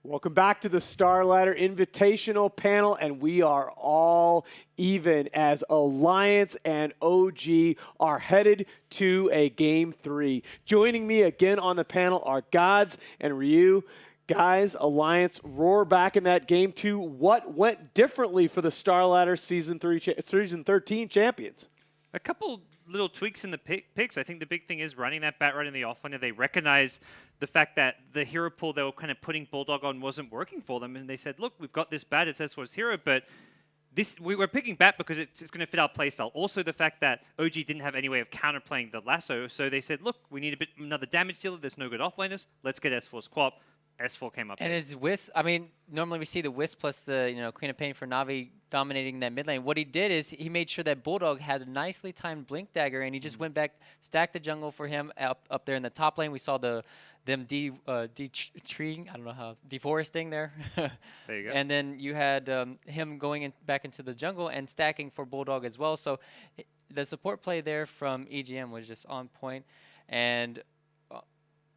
Welcome back to the Star Ladder Invitational panel, and we are all even as Alliance and OG are headed to a Game 3. Joining me again on the panel are Gods and Ryu. Guys, Alliance roar back in that Game 2. What went differently for the Star Ladder Season 13 champions? A couple little tweaks in the picks. I think the big thing is running that bat right in the offlaner. They recognize the fact that the hero pool they were kind of putting Bulldog on wasn't working for them, and they said, look, we've got this bat, it says for his hero, but we're picking bat because it's going to fit our playstyle. Also, the fact that OG didn't have any way of counterplaying the lasso, so they said, look, we need another damage dealer. There's no good offlaners. Let's get S4's Quap. S4 came up. And his Wisp, I mean, normally we see the Wisp plus the Queen of Pain for Na'Vi dominating that mid lane. What he did is he made sure that Bulldog had a nicely timed Blink Dagger, and he just went back, stacked the jungle for him up there in the top lane. We saw them treeing, I don't know how, deforesting there. There you go. And then you had him going back into the jungle and stacking for Bulldog as well. So the support play there from EGM was just on point, and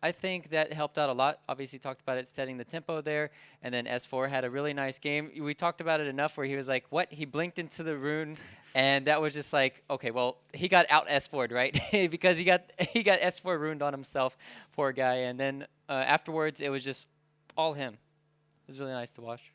I think that helped out a lot. Obviously, talked about it setting the tempo there, and then S4 had a really nice game. We talked about it enough where he was like, what? He blinked into the rune, and that was just like, okay, well, he got out S4'd, right? Because he got S4 ruined on himself, poor guy. And then afterwards, it was just all him. It was really nice to watch.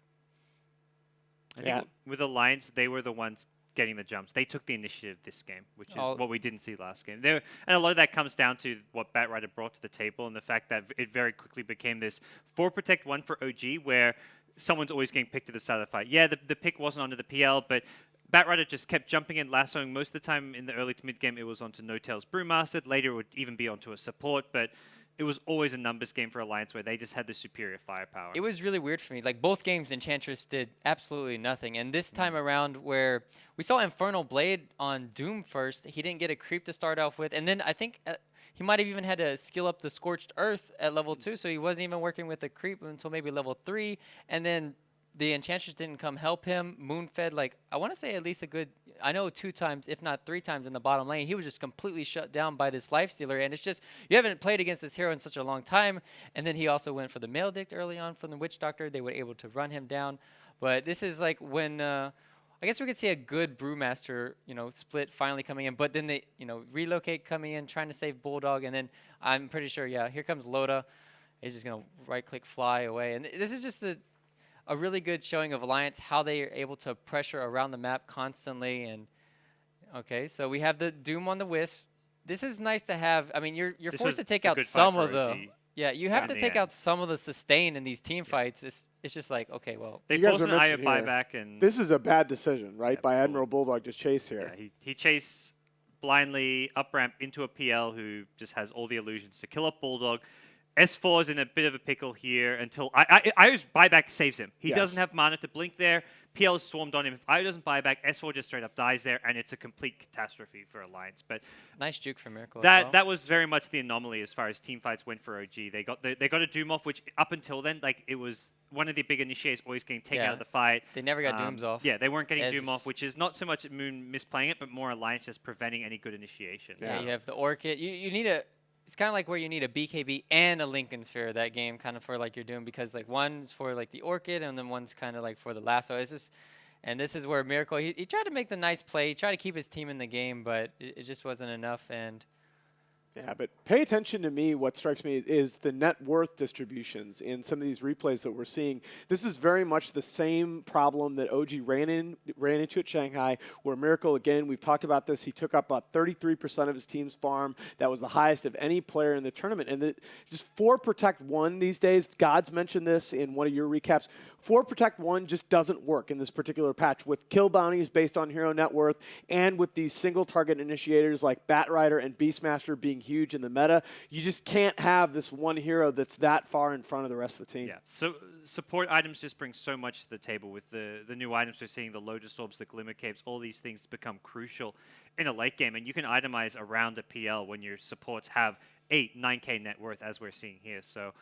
I think with Alliance, they were the ones getting the jumps. They took the initiative this game, which is what we didn't see last game. And a lot of that comes down to what Batrider brought to the table and the fact that it very quickly became this 4 protect 1 for OG, where someone's always getting picked to the side of the fight. Yeah, the pick wasn't onto the PL, but Batrider just kept jumping in, lassoing. Most of the time in the early to mid game, it was onto No Tail's Brewmaster. Later, it would even be onto a support, but it was always a numbers game for Alliance where they just had the superior firepower. It was really weird for me. Like, both games, Enchantress did absolutely nothing. And this time around, where we saw Infernal Blade on Doom first, he didn't get a creep to start off with. And then I think he might have even had to skill up the Scorched Earth at level 2, so he wasn't even working with the creep until maybe level 3. And then the Enchantress didn't come help him. Moonfed, like, I want to say at least a good, I know 2 times, if not 3 times in the bottom lane. He was just completely shut down by this Lifestealer. And it's just, you haven't played against this hero in such a long time. And then he also went for the Maledict early on from the Witch Doctor. They were able to run him down. But this is like when, I guess we could see a good Brewmaster, split finally coming in. But then they, relocate coming in, trying to save Bulldog. And then I'm pretty sure, yeah, here comes Loda. He's just going to right-click, fly away. And this is just a really good showing of Alliance, how they are able to pressure around the map constantly. And okay, so we have the Doom on the Wisp. This is nice to have. I mean, you're forced to take out some of the. Yeah, you have to take out some of the sustain in these team fights. It's just like, okay, well, they forced an IO buyback, and this is a bad decision, right? By Admiral Bulldog to chase here. Yeah, he chased blindly up ramp into a PL who just has all the illusions to kill up Bulldog. S4 is in a bit of a pickle here until IO's buyback saves him. He doesn't have mana to blink there. PL is swarmed on him. If IO doesn't buy back, S4 just straight up dies there, and it's a complete catastrophe for Alliance. But nice juke from Miracle. That was very much the anomaly as far as team fights went for OG. They got a Doom off, which up until then, like, it was one of the big initiators always getting taken out of the fight. They never got Dooms off. Yeah, they weren't getting Doom off, which is not so much Moon misplaying it, but more Alliance just preventing any good initiation. Yeah, you have the Orchid. You need a. It's kind of like where you need a BKB and a Lincoln Sphere that game, kind of for like you're doing, because like one's for like the Orchid and then one's kind of like for the lasso. It's just, and this is where Miracle, he tried to make the nice play, he tried to keep his team in the game, but it just wasn't enough. And yeah, but pay attention to me. What strikes me is the net worth distributions in some of these replays that we're seeing. This is very much the same problem that OG ran into at Shanghai, where Miracle, again, we've talked about this, he took up about 33% of his team's farm. That was the highest of any player in the tournament. And just 4 protect 1 these days, Gods mentioned this in one of your recaps, 4 protect 1 just doesn't work in this particular patch with kill bounties based on hero net worth and with these single target initiators like Batrider and Beastmaster being huge in the meta. You just can't have this one hero that's that far in front of the rest of the team. Yeah, so support items just bring so much to the table with the new items we're seeing, the Lotus Orbs, the Glimmer Capes, all these things become crucial in a late game, and you can itemize around a PL when your supports have 8, 9K net worth as we're seeing here. So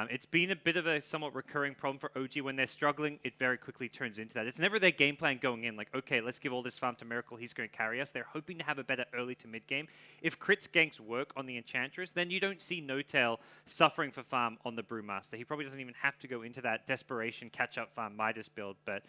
It's been a bit of a somewhat recurring problem for OG. When they're struggling, it very quickly turns into that. It's never their game plan going in, like, okay, let's give all this farm to Miracle, he's going to carry us. They're hoping to have a better early to mid game. If crits ganks work on the Enchantress, then you don't see No-Tail suffering for farm on the Brewmaster. He probably doesn't even have to go into that desperation catch-up farm Midas build, but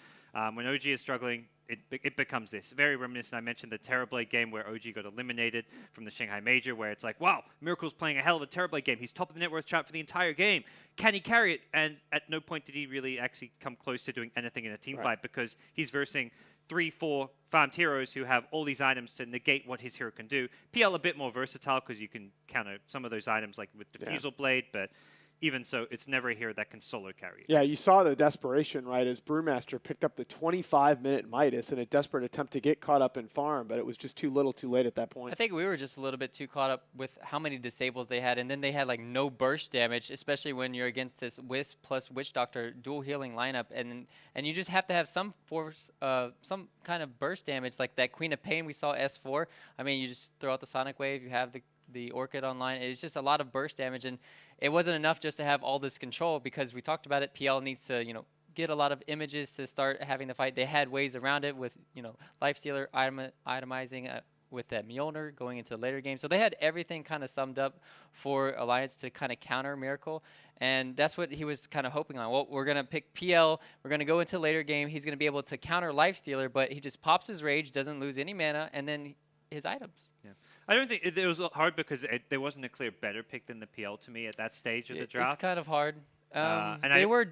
when OG is struggling, it becomes this. Very reminiscent. I mentioned the Terrorblade game where OG got eliminated from the Shanghai Major, where it's like, wow, Miracle's playing a hell of a Terrorblade game. He's top of the net worth chart for the entire game. Can he carry it? And at no point did he really actually come close to doing anything in a team fight, because he's versing 3-4 farmed heroes who have all these items to negate what his hero can do. PL a bit more versatile because you can counter some of those items like with Diffusal Blade, but even so, it's never a hero that can solo carry it. Yeah, you saw the desperation, right, as Brewmaster picked up the 25-minute Midas in a desperate attempt to get caught up in farm, but it was just too little too late at that point. I think we were just a little bit too caught up with how many disables they had, and then they had like no burst damage, especially when you're against this Wisp plus Witch Doctor dual healing lineup, and you just have to have some force, some kind of burst damage, like that Queen of Pain we saw S4. I mean, you just throw out the Sonic Wave, you have the Orchid online. It's just a lot of burst damage, and it wasn't enough just to have all this control, because we talked about it. PL needs to, get a lot of images to start having the fight. They had ways around it with, Lifestealer itemizing with that Mjolnir going into the later game. So they had everything kind of summed up for Alliance to kind of counter Miracle, and that's what he was kind of hoping on. Well, we're going to pick PL. We're going to go into later game. He's going to be able to counter Lifestealer, but he just pops his Rage, doesn't lose any mana, and then his items. Yeah. I don't think it was hard because there wasn't a clear better pick than the PL to me at that stage of the draft. It's kind of hard. And they were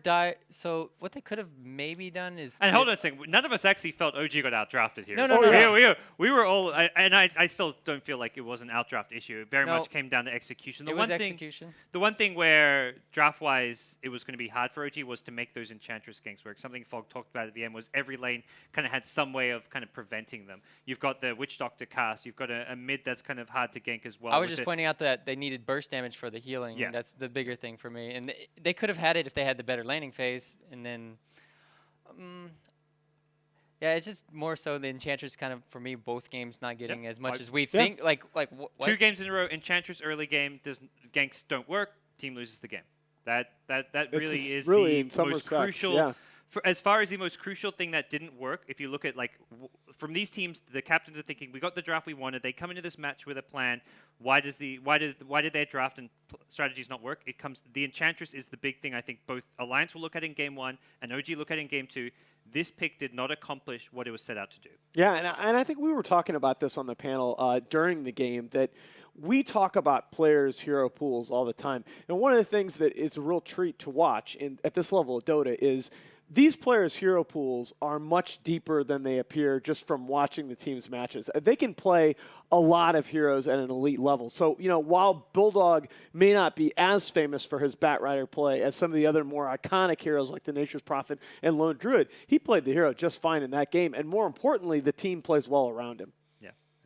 so what they could have maybe done is. And hold on a second, none of us actually felt OG got outdrafted here. No. We were all, I still don't feel like it was an outdraft issue. It very much came down to execution. It was execution. The one thing where draft-wise it was going to be hard for OG was to make those Enchantress ganks work. Something Fog talked about at the end was every lane kind of had some way of kind of preventing them. You've got the Witch Doctor cast. You've got a mid that's kind of hard to gank as well. I was just pointing out that they needed burst damage for the healing. Yeah. That's the bigger thing for me. And they could have had it if they had the better laning phase. And then, yeah, it's just more so the Enchantress kind of, for me, both games not getting as much as we think. Like what? 2 games in a row, Enchantress early game, ganks don't work, team loses the game. That really is the most crucial. Yeah. As far as the most crucial thing that didn't work, if you look at from these teams, the captains are thinking, we got the draft we wanted. They come into this match with a plan. Why did their draft and strategies not work? The Enchantress is the big thing. I think both Alliance will look at in game 1 and OG look at in game 2. This pick did not accomplish what it was set out to do. Yeah, and I think we were talking about this on the panel during the game, that we talk about players' hero pools all the time. And one of the things that is a real treat to watch at this level of Dota is these players' hero pools are much deeper than they appear just from watching the team's matches. They can play a lot of heroes at an elite level. So, while Bulldog may not be as famous for his Batrider play as some of the other more iconic heroes like the Nature's Prophet and Lone Druid, he played the hero just fine in that game. And more importantly, the team plays well around him.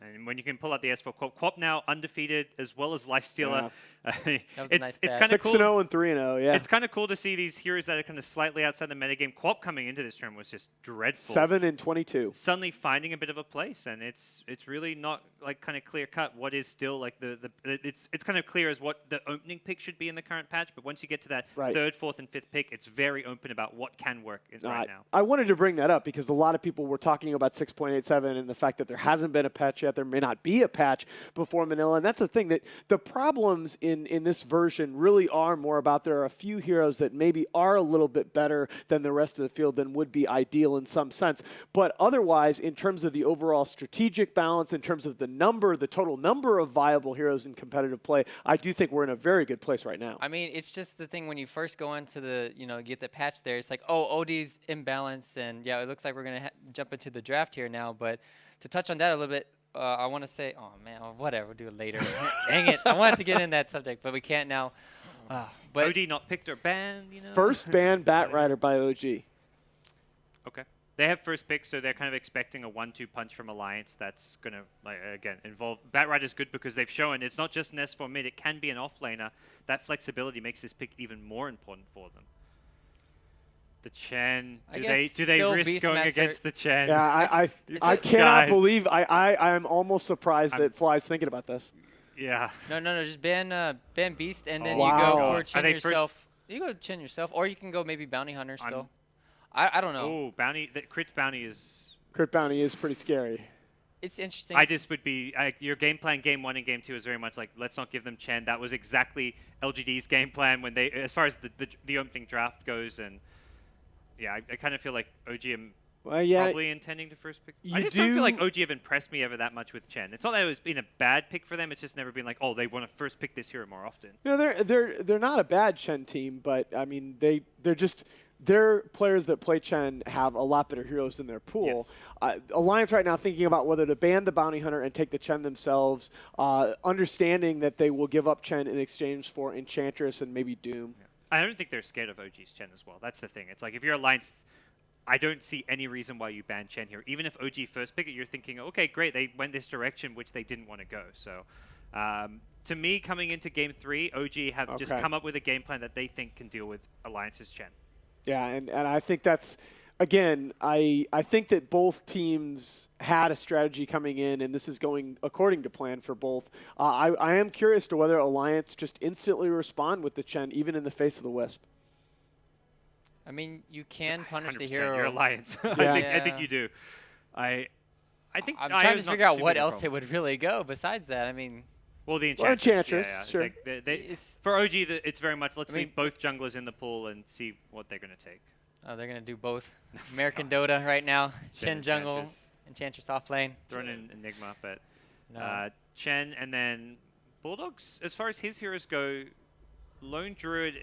And when you can pull out the S4 Quap now undefeated as well as Lifestealer. That was a nice it's kind of cool. 6-0 and 3-0, yeah. It's kind of cool to see these heroes that are kind of slightly outside the metagame. Quap coming into this term was just dreadful. 7 and 22. Suddenly finding a bit of a place, and it's really not like kind of clear cut what is still like it's kind of clear as what the opening pick should be in the current patch. But once you get to that 3rd, 4th, and 5th pick, it's very open about what can work right now. I wanted to bring that up because a lot of people were talking about 6.87 and the fact that there hasn't been a patch yet. There may not be a patch before Manila, and that's the thing, that the problems in this version really are more about there are a few heroes that maybe are a little bit better than the rest of the field than would be ideal in some sense. But otherwise, in terms of the overall strategic balance, in terms of the total number of viable heroes in competitive play, I do think we're in a very good place right now. I mean, it's just the thing when you first go into the, get the patch there, it's like, oh, OD's imbalanced, and yeah, it looks like we're going to jump into the draft here now. But to touch on that a little bit, I want to say, oh man, whatever, we'll do it later. Dang it, I wanted to get in that subject, but we can't now. But OD not picked or banned, First ban Batrider by OG. Okay. They have first pick, so they're kind of expecting a 1-2 punch from Alliance that's going to, again, involve... Batrider's good because they've shown it's not just an S4 mid, it can be an offlaner. That flexibility makes this pick even more important for them. The Chen, do they risk going against the Chen? Yeah, I cannot believe I'm almost surprised that Fly's thinking about this. Yeah. No, just ban Beast, and then you go for Chen yourself. You go Chen yourself, or you can go maybe Bounty Hunter still. I don't know. Oh, Bounty. The crit Bounty is... Crit Bounty is pretty scary. It's interesting. I just would be... your game plan game 1 and game 2 is very much like, let's not give them Chen. That was exactly LGD's game plan when they... As far as the opening draft goes, and... Yeah, I kind of feel like OG probably intending to first pick. I just don't feel like OG have impressed me ever that much with Chen. It's not that it was been a bad pick for them. It's just never been like, oh, they want to first pick this hero more often. No, they're not a bad Chen team, but I mean they're just their players that play Chen have a lot better heroes in their pool. Yes. Alliance right now thinking about whether to ban the Bounty Hunter and take the Chen themselves, understanding that they will give up Chen in exchange for Enchantress and maybe Doom. Yeah. I don't think they're scared of OG's Chen as well. That's the thing. It's like if you're Alliance, I don't see any reason why you ban Chen here. Even if OG first pick it, you're thinking, okay, great, they went this direction, which they didn't want to go. So to me, coming into Game 3, OG have just come up with a game plan that they think can deal with Alliance's Chen. Yeah, and I think that's, again, I think that both teams had a strategy coming in, and this is going according to plan for both. I am curious to whether Alliance just instantly respond with the Chen, even in the face of the Wisp. I mean, you can punish the hero. You're Alliance. Yeah. I think you do. I'm trying to figure out what else it would really go besides that. I mean... Well, the Enchantress, sure. Like, for OG, it's very much, let's see both junglers in the pool and see what they're going to take. Oh, they're going to do both. American Dota right now. Chen jungle, Enchantress off lane. Thrown in Enigma, but Chen and then Bulldogs, as far as his heroes go, Lone Druid,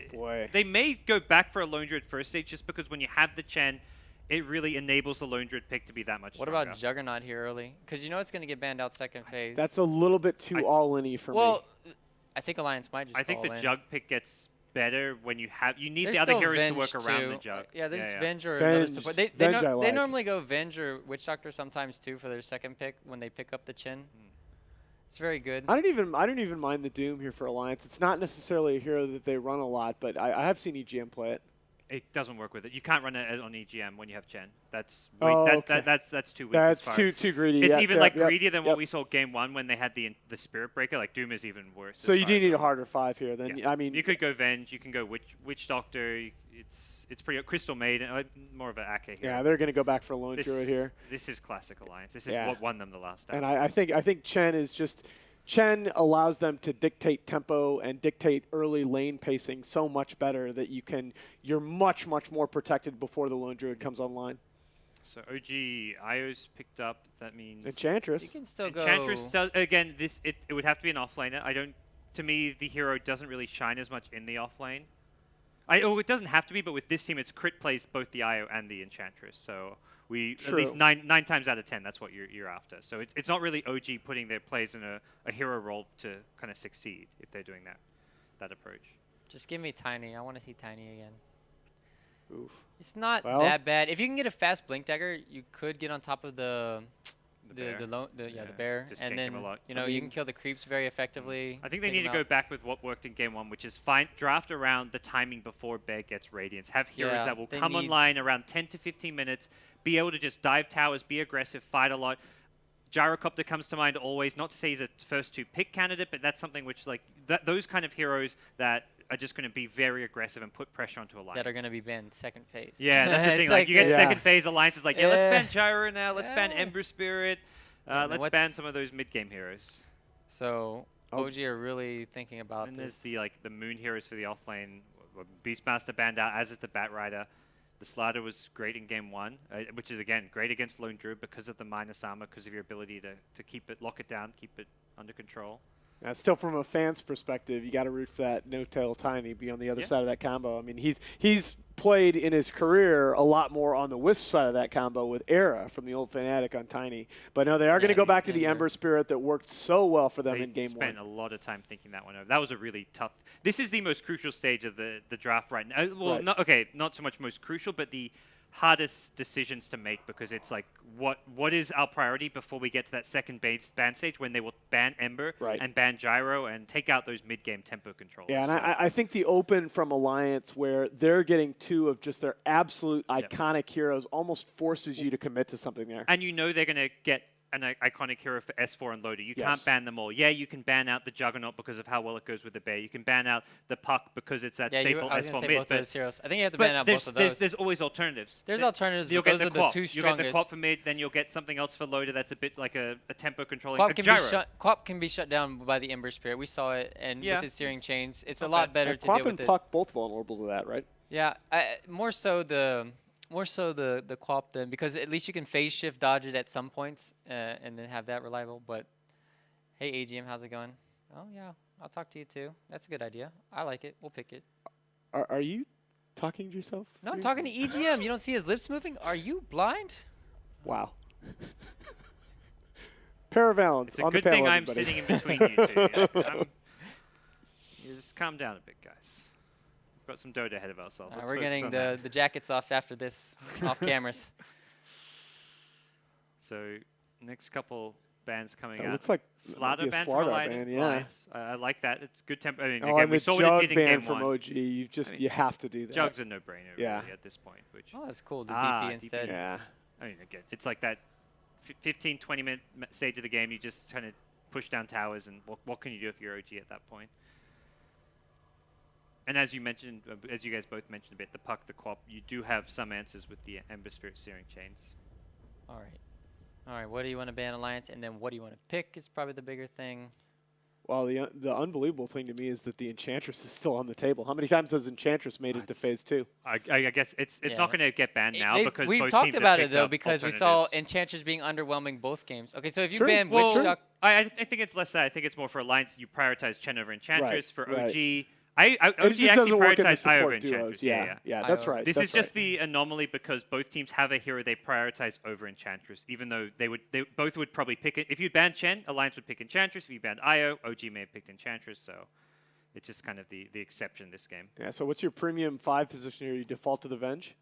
they may go back for a Lone Druid first stage just because when you have the Chen, it really enables the Lone Druid pick to be that much stronger. What about Juggernaut here early? Because you know it's going to get banned out second phase. That's a little bit too all-in-y for me. Well, I think Alliance might just I think the in. Jug pick gets better when you have... You need the other heroes to work around the Jug. Yeah, there's Venge or another support. They normally go Venge or Witch Doctor sometimes too for their second pick when they pick up the Chen. It's very good. I don't even mind the Doom here for Alliance. It's not necessarily a hero that they run a lot, but I have seen EGM play it. It doesn't work with it. You can't run it on EGM when you have Chen. That's that's too weak. That's too greedy. It's even greedier than what we saw Game 1 when they had the Spirit Breaker. Like Doom is even worse. So you do need a harder 5 here. Then I mean, you could go Venge. You can go Witch Doctor. It's pretty Crystal Maiden. More of an Ake here. Yeah, they're going to go back for Lone Druid here. This is classic Alliance. This is what won them the last time. And I think Chen is just. Chen allows them to dictate tempo and dictate early lane pacing so much better that you're much more protected before the Lone Druid comes online. So OG Io's picked up. That means Enchantress. You can still go. Enchantress does again. It would have to be an offlaner. To me, the hero doesn't really shine as much in the offlane. It doesn't have to be, but with this team, it's crit plays both the Io and the Enchantress. So at least nine times out of 10, that's what you're after. So it's not really OG putting their plays in a hero role to kind of succeed if they're doing that approach. Just give me Tiny. I want to see Tiny again. Oof. It's not that bad. If you can get a fast Blink Dagger, you could get on top of the bear, Just and gank then him a lot. you can kill the creeps very effectively. I think they need to go back with what worked in Game 1, which is draft around the timing before bear gets Radiance. Have heroes that will come online around 10 to 15 minutes, be able to just dive towers, be aggressive, fight a lot. Gyrocopter comes to mind always. Not to say he's a first 2 pick candidate, but that's something which those kind of heroes that are just going to be very aggressive and put pressure onto Alliance. That are going to be banned second phase. Yeah, that's the thing. Like you get second phase, Alliance is like, let's ban Gyro now. Let's ban Ember Spirit. Let's ban some of those mid-game heroes. So OG are really thinking about and this. There's the Moon heroes for the offlane. Beastmaster banned out, as is the Bat Rider. The Slider was great in Game 1, which is, again, great against Lone Druid because of the minus armor, because of your ability to keep it, lock it down, keep it under control. Still, from a fan's perspective, you got to root for that no-tail Tiny be on the other side of that combo. I mean, he's played in his career a lot more on the Wisp side of that combo with Era from the old Fnatic on Tiny. But no, they are going to go back to the Ember Spirit that worked so well for them in Game 1. They spent a lot of time thinking that one over. That was a really tough. This is the most crucial stage of the draft right now. Well, not so much most crucial, but the hardest decisions to make, because it's like what is our priority before we get to that second ban stage when they will ban Ember and ban Gyro and take out those mid-game tempo controls. Yeah, and I think the open from Alliance where they're getting 2 of just their absolute iconic heroes almost forces you to commit to something there. And they're going to get an iconic hero for S4 and Loader. You Yes. can't ban them all. Yeah, you can ban out the Juggernaut because of how well it goes with the Bear. You can ban out the Puck because it's that Yeah, staple I was gonna S4 say mid. both of those heroes. I think you have to but ban out both of those. there's always alternatives. There's alternatives, You'll but get those are the Quap. the two You'll get strongest. the Quap for mid, then you'll get something else for Loader that's a bit like a tempo controlling. Quap a can gyro. Quap can be shut down by the Ember Spirit. We saw it, and Yeah. with his Searing Chains, it's a Not lot bad. better And to Quap deal and with it. Puck both vulnerable to that, right? Yeah, more so the Quap then, because at least you can phase shift dodge it at some points and then have that reliable. But hey, AGM, how's it going? Oh yeah, I'll talk to you too. That's a good idea. I like it. We'll pick it. Are you talking to yourself? No, I'm here? talking to EGM. You don't see his lips moving? Are you blind? Wow. Paravalence It's a on the good thing panel, I'm everybody. sitting in between you two. You just calm down a bit, guys. We've got some Dota ahead of ourselves. Let's We're focus getting on that. the jackets off after this, off cameras. So next couple bands coming It out. looks like Slaughter a ban Slaughter from Alliance. ban, yeah. I like that. It's good tempo. I mean, Oh, again, and we the saw what it Jug did in ban game from 1. OG. You just mean, you have to do that. Jug's a no-brainer Yeah. really at this point. Which Oh, that's cool. The Ah, DP instead. Yeah. I mean, again, it's like that 15, 20-minute stage of the game. You just kind of push down towers, and what can you do if you're OG at that point? And as you mentioned, as you guys both mentioned a bit, the Puck, the Quap, you do have some answers with the Ember Spirit Searing Chains. All right. All right, what do you want to ban Alliance, and then what do you want to pick is probably the bigger thing. Well, the unbelievable thing to me is that the Enchantress is still on the table. How many times has Enchantress made it to phase 2? I guess it's Yeah. not going to get banned now because we've both talked teams have about it picked though up because we saw alternatives. Enchantress being underwhelming both games. Okay, so if you True. ban Well, Witch true. Duck, I think it's less that. I think it's more for Alliance. You prioritize Chen over Enchantress. For right. OG, It OG just actually doesn't work in the prioritized Io over support duos. Enchantress. Yeah, that's Io. right. This that's is just right. the anomaly because both teams have a hero they prioritize over Enchantress, even though they both would probably pick it. If you banned Chen, Alliance would pick Enchantress. If you banned Io, OG may have picked Enchantress. So it's just kind of the exception this game. Yeah, so what's your premium 5 position here? You default to the Venge?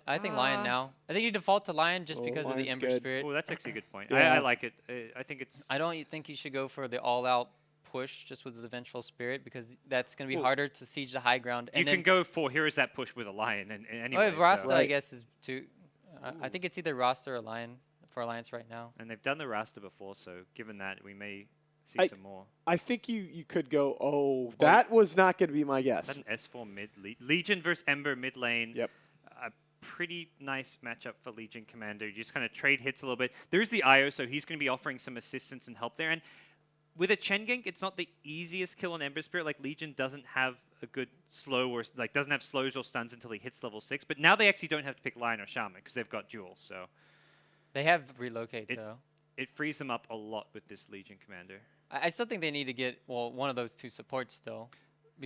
I think Lion now. I think you default to Lion just Oh, because of the Lion's Ember good. Spirit. Oh, that's actually a good point. Yeah. I like it. I think it's. I don't think you should go for the all-out push just with the Vengeful Spirit because that's going to be Well, harder to siege the high ground. You And can then, go for heroes that push with a lion, and anyway. if Rasta, I Right. guess, is too. I think it's either Rasta or Lion for Alliance right now. And they've done the Rasta before, so given that, we may see some more. I think you could go, that was not going to be my Is guess. that an S4 mid Legion versus Ember mid lane? Yep. A pretty nice matchup for Legion Commander. You just kind of trade hits a little bit. There's the Io, so he's going to be offering some assistance and help there. And with a Chen gank, it's not the easiest kill on Ember Spirit. Like Legion doesn't have a good slow or like doesn't have slows or stuns until he hits level 6. But now they actually don't have to pick Lion or Shaman because they've got duels. So They have relocate though. it frees them up a lot with this Legion Commander. I still think they need to get one of those two supports still.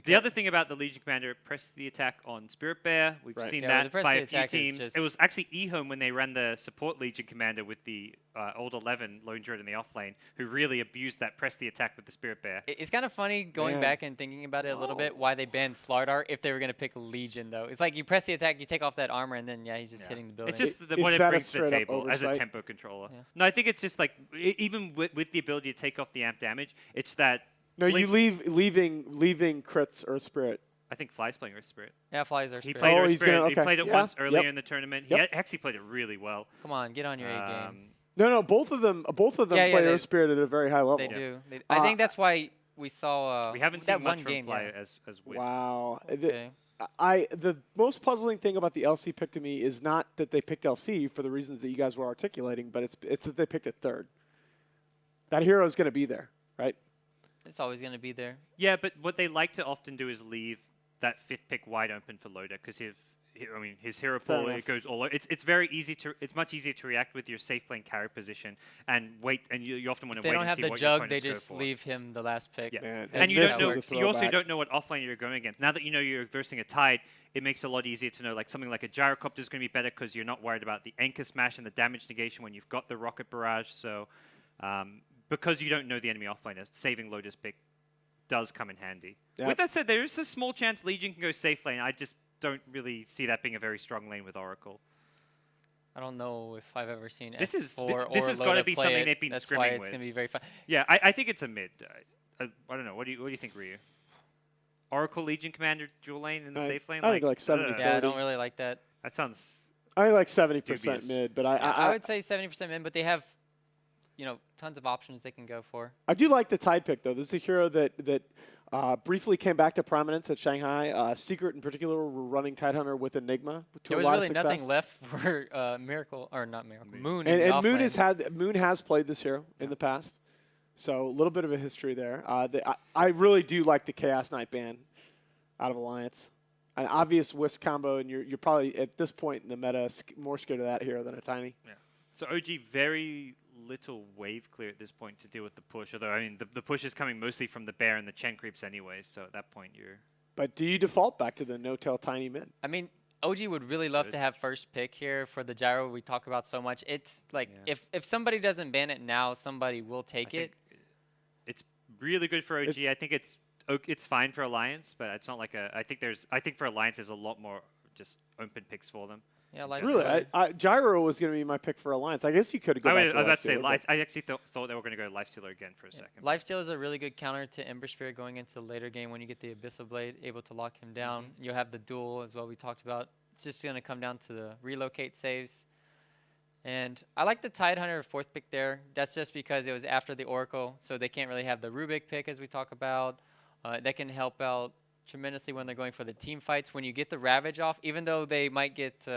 The other thing about the Legion Commander, press the attack on Spirit Bear. We've Right. seen Yeah, the that press by the a few attack is teams. just- It was actually eHome when they ran the support Legion Commander with the old 11 Lone Druid in the offlane, who really abused that press the attack with the Spirit Bear. It's kind of funny going Man. back and thinking about it a little bit, why they banned Slardar if they were going to pick Legion, though. It's like you press the attack, you take off that armor, and then, he's just hitting the building. It's just Is what it that a brings to the straight up table as a oversight? tempo controller. Yeah. No, I think it's just like, even with the ability to take off the amp damage, it's that... No, you Blink- leaving crits Earth Spirit. I think Fly's playing Earth Spirit. Yeah, Flies are He spirit. played Oh, Earth he's Spirit. gonna- He okay. played it Yeah, once earlier yep. in the tournament. Yep. He actually played it really well. Come on, get on your A game. No, both of them Yeah, play they- Earth Spirit at a very high level. They do. I think that's why we saw We haven't that seen one much from game. Fly Yeah. as Wisp. Wow. Okay. The most puzzling thing about the LC pick to me is not that they picked LC for the reasons that you guys were articulating, but it's that they picked it third. That hero is going to be there, right? It's always going to be there. Yeah, but what they like to often do is leave that fifth pick wide open for Loader because his hero Fair pool enough. it goes all over. It's very easy to much easier to react with your safe lane carry position and wait, and you often want If to they wait don't and have see the what your jug, they opponents go just for. leave him the last pick. Yeah. Man, And you this don't know. is a You also throwback. don't know what offlane you're going against. Now that you know you're versing a Tide, it makes it a lot easier to know like something like a Gyrocopter is going to be better because you're not worried about the anchor smash and the damage negation when you've got the rocket barrage. So because you don't know the enemy offlaner, saving Loader's pick does come in handy. Yep. With that said, there is a small chance Legion can go safe lane. I just don't really see that being a very strong lane with Oracle. I don't know if I've ever seen This is- S4 or this has gotta Loda be play something it. they've been That's why scrimming it's with. going to be very fun. Yeah, I think it's a mid. I don't know. What do you think, Ryu? Oracle Legion Commander dual lane in the safe lane? I think like I don't know. 70-30. Yeah, I don't really like that. That sounds. I like 70% dubious. mid, but I would say 70% mid, but they have, tons of options they can go for. I do like the Tide pick, though. This is a hero that briefly came back to prominence at Shanghai. Secret, in particular, were running Tidehunter with Enigma to There a was lot really of success. nothing left for Miracle, or not Miracle, Moon. And Moon has played this hero in the past, so a little bit of a history there. I really do like the Chaos Knight ban out of Alliance. An obvious Whisk combo, and you're probably, at this point in the meta, more scared of that hero than a Tiny. Yeah. So OG very little wave clear at this point to deal with the push, although, I mean, the push is coming mostly from the bear and the Chen creeps anyway, so at that point you're... But do you default back to the no-tail Tiny mid? I mean, OG would really love to have first pick here for the gyro we talk about so much. It's like, if somebody doesn't ban it now, somebody will take it. It's really good for OG. I think it's fine for Alliance, but it's not like I think for Alliance there's a lot more just open picks for them. Yeah, really, Gyro was going to be my pick for Alliance. I guess you could go back to I was Lifestealer, about to say, I actually thought they were going to go Lifestealer again for a second. Lifestealer is a really good counter to Ember Spirit going into the later game when you get the Abyssal Blade, able to lock him down. You'll have the duel as well we talked about. It's just going to come down to the relocate saves. And I like the Tidehunter 4th pick there. That's just because it was after the Oracle, so they can't really have the Rubik pick as we talk about. That can help out tremendously when they're going for the team fights. When you get the Ravage off, even though they might get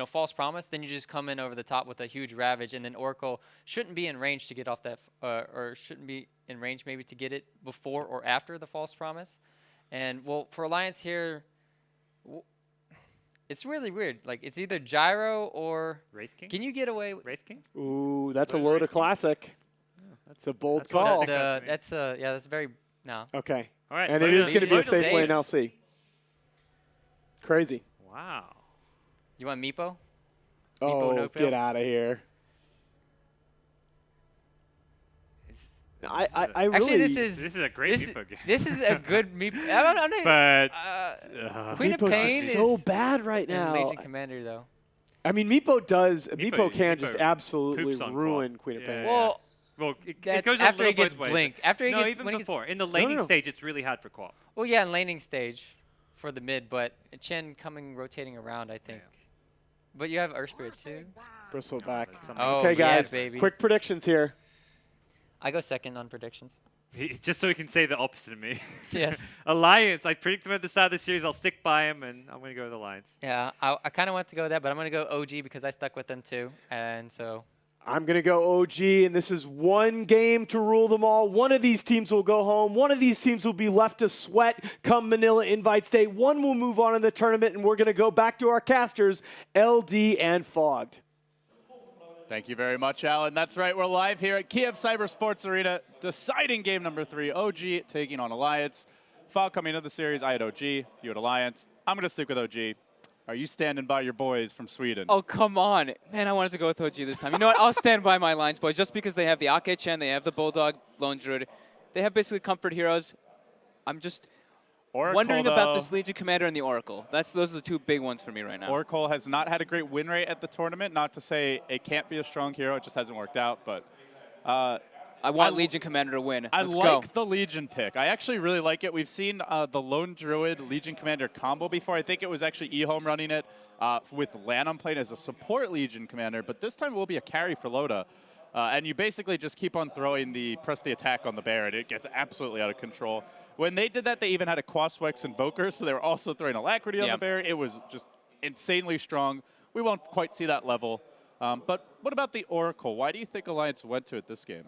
False Promise, then you just come in over the top with a huge Ravage, and then Oracle shouldn't be in range to get off that, or shouldn't be in range maybe to get it before or after the False Promise. And, well, for Alliance here, it's really weird. Like, it's either Gyro or... Wraith King? Can you get away with... Wraith King? Ooh, that's a load of classic. That's a bold call. That's very... No. Okay. All right. And it is going to be a safe lane LC. Crazy. Wow. You want Meepo? Oh, get out of here. I really... Actually, this is a great Meepo game. This is a good Meepo. But Queen of Pain is so bad right now. Legion Commander, though. I mean, Meepo can just absolutely ruin Queen of Pain. Well, it goes after he gets both ways. blinked. After he gets even before. In the laning stage, it's really hard for Quap. Well, yeah, in laning stage for the mid, but Chen rotating around, I think. Yeah. But you have Earth Spirit too. Bristleback. Okay, guys. Baby. Quick predictions here. I go second on predictions. Just so he can say the opposite of me. Yes. Alliance. I predict him at the start of the series. I'll stick by him, and I'm going to go with Alliance. Yeah, I kind of want to go with that, but I'm going to go OG because I stuck with them too, and so. I'm going to go OG, and this is one game to rule them all. One of these teams will go home. One of these teams will be left to sweat come Manila Invites Day. One will move on in the tournament, and we're going to go back to our casters, LD and Fogged. Thank you very much, Alan. That's right. We're live here at Kiev Cyber Sports Arena, deciding game number 3. OG taking on Alliance. Fogg coming into the series. I had OG. You had Alliance. I'm going to stick with OG. Are you standing by your boys from Sweden? Oh, come on. Man, I wanted to go with OG this time. You know what? I'll stand by my Alliance boys just because they have the Ake-Chen, they have the Bulldog, Lone Druid. They have basically comfort heroes. I'm just wondering about this Legion Commander and the Oracle. Those are the two big ones for me right now. Oracle has not had a great win rate at the tournament. Not to say it can't be a strong hero. It just hasn't worked out. But I want Legion Commander to win. Let's go. The Legion pick. I actually really like it. We've seen the Lone Druid Legion Commander combo before. I think it was actually eHome running it with LAN on playing as a support Legion Commander. But this time it will be a carry for Loda. And you basically just keep on throwing press the attack on the bear, and it gets absolutely out of control. When they did that, they even had a Quaswex Invoker, so they were also throwing Alacrity on the bear. It was just insanely strong. We won't quite see that level. But what about the Oracle? Why do you think Alliance went to it this game?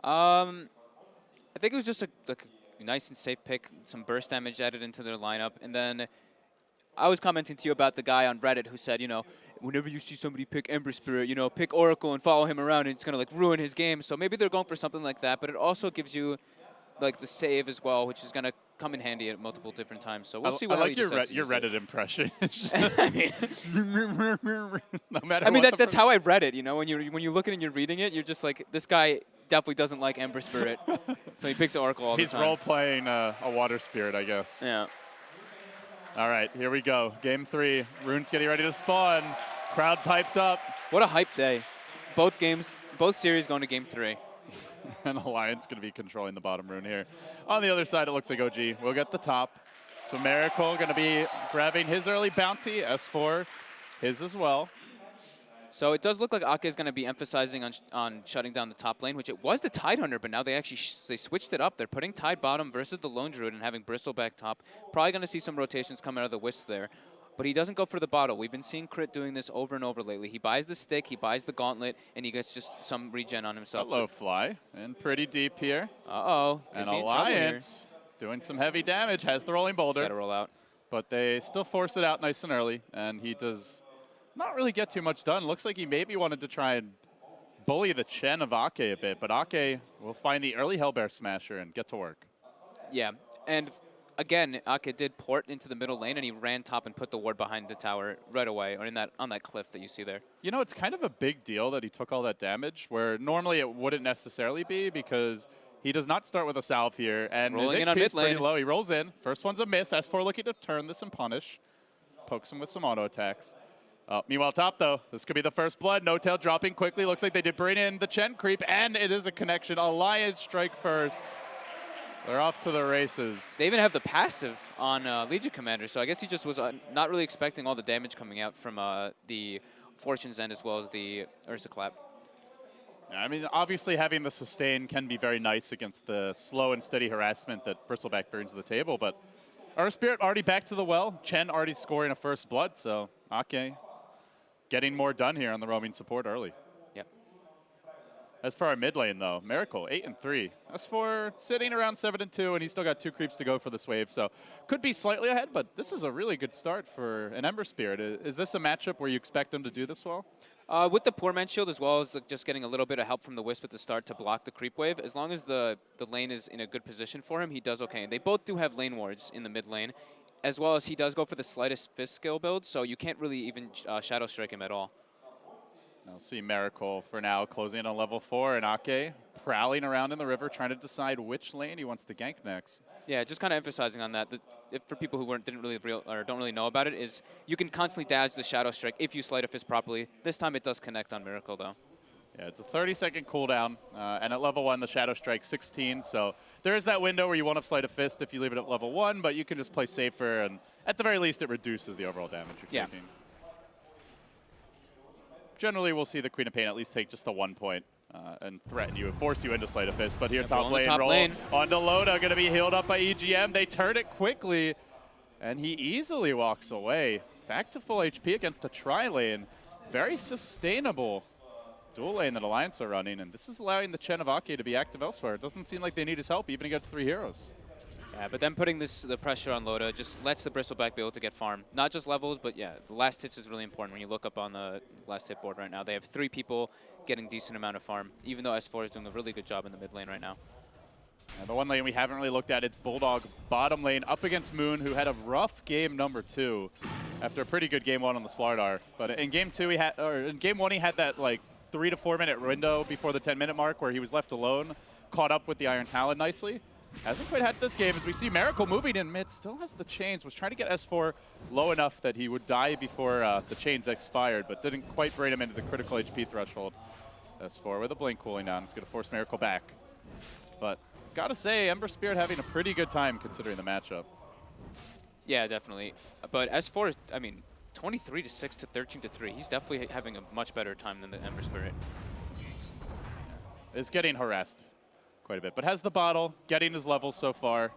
I think it was just a nice and safe pick, some burst damage added into their lineup. And then I was commenting to you about the guy on Reddit who said, whenever you see somebody pick Ember Spirit, pick Oracle and follow him around, and it's going to ruin his game. So maybe they're going for something like that, but it also gives you the save as well, which is going to come in handy at multiple different times. So we'll see what your Reddit impression. I mean, that's how I read it. When you look at it and you're reading it, you're just like, this guy definitely doesn't like Ember Spirit, so he picks Oracle all the time. He's role-playing a Water Spirit, I guess. Yeah. All right, here we go. Game 3. Rune's getting ready to spawn. Crowd's hyped up. What a hype day. Both series going to Game 3. And Alliance going to be controlling the bottom rune here. On the other side, it looks like OG will get the top. So Miracle going to be grabbing his early bounty, S4. His as well. So it does look like Ake is going to be emphasizing on shutting down the top lane, which it was the Tide Hunter, but now they actually they switched it up. They're putting Tide bottom versus the Lone Druid and having Bristleback top. Probably going to see some rotations come out of the Wisp there. But he doesn't go for the bottle. We've been seeing Crit doing this over and over lately. He buys the stick, he buys the gauntlet, and he gets just some regen on himself. Hello, Fly. In pretty deep here. Uh-oh. And Alliance doing some heavy damage, has the rolling boulder. Got to roll out. But they still force it out nice and early, and he does not really get too much done. Looks like he maybe wanted to try and bully the Chen of Ake a bit, but Ake will find the early Hellbear Smasher and get to work. Yeah, and again, Ake did port into the middle lane, and he ran top and put the ward behind the tower right away, or on that cliff that you see there. You know, it's kind of a big deal that he took all that damage, where normally it wouldn't necessarily be, because he does not start with a salve here, and Rolling his in on HP is mid pretty lane. low. He rolls in. First one's a miss. S4 looking to turn this and punish. Pokes him with some auto attacks. Meanwhile, top, though, this could be the first blood. No Tail dropping quickly. Looks like they did bring in the Chen creep, and it is a connection. Alliance strike first. They're off to the races. They even have the passive on Legion Commander, so I guess he just was not really expecting all the damage coming out from the Fortune's End as well as the Ursa Clap. I mean, obviously having the sustain can be very nice against the slow and steady harassment that Bristleback brings to the table, but Earth Spirit already back to the well. Chen already scoring a first blood, so Ake getting more done here on the roaming support early. Yep. As for our mid lane, though, Miracle, 8-3. S4 sitting around 7-2, and he's still got 2 creeps to go for this wave, so could be slightly ahead, but this is a really good start for an Ember Spirit. Is this a matchup where you expect him to do this well? With the Poor Man's Shield, as well as just getting a little bit of help from the Wisp at the start to block the creep wave, as long as the lane is in a good position for him, he does okay. And they both do have lane wards in the mid lane, as well as he does go for the slightest fist skill build, so you can't really even Shadow Strike him at all. I'll see Miracle for now closing in on level 4, and Ake prowling around in the river trying to decide which lane he wants to gank next. Yeah, just kind of emphasizing on that. For people who don't really know about it, is you can constantly dodge the Shadow Strike if you Sleight of Fist properly. This time it does connect on Miracle, though. Yeah, it's a 30-second cooldown, and at level 1, the Shadow Strike 16, so there is that window where you want to Sleight of Fist if you leave it at level 1, but you can just play safer, and at the very least, it reduces the overall damage you're taking. Generally, we'll see the Queen of Pain at least take just the 1 point and threaten you and force you into Sleight of Fist. But here, top lane, roll onto Loda, going to be healed up by EGM. They turn it quickly, and he easily walks away. Back to full HP against a tri-lane. Very sustainable dual lane that Alliance are running, and this is allowing the Chen of Ake to be active elsewhere. It doesn't seem like they need his help, even against 3 heroes. Yeah, but then putting the pressure on Loda just lets the Bristleback be able to get farm. Not just levels, but yeah, the last hits is really important. When you look up on the last hit board right now, they have 3 people getting decent amount of farm, even though S4 is doing a really good job in the mid lane right now. Yeah, the one lane we haven't really looked at is Bulldog bottom lane up against Moon, who had a rough game number 2 after a pretty good game 1 on the Slardar. But in game 2, in game 1, he had that like 3 to 4 minute window before the 10-minute mark where he was left alone, caught up with the Iron Talon nicely. Hasn't quite had this game as we see Miracle moving in mid, still has the chains, was trying to get S4 low enough that he would die before the chains expired, but didn't quite bring him into the critical HP threshold. S4 with a blink cooling down, it's going to force Miracle back. But gotta say, Ember Spirit having a pretty good time considering the matchup. Yeah, definitely. But S4 is, I mean, 23-6 to 13-3. He's definitely having a much better time than the Ember Spirit. Is getting harassed quite a bit, but has the bottle, getting his levels so far.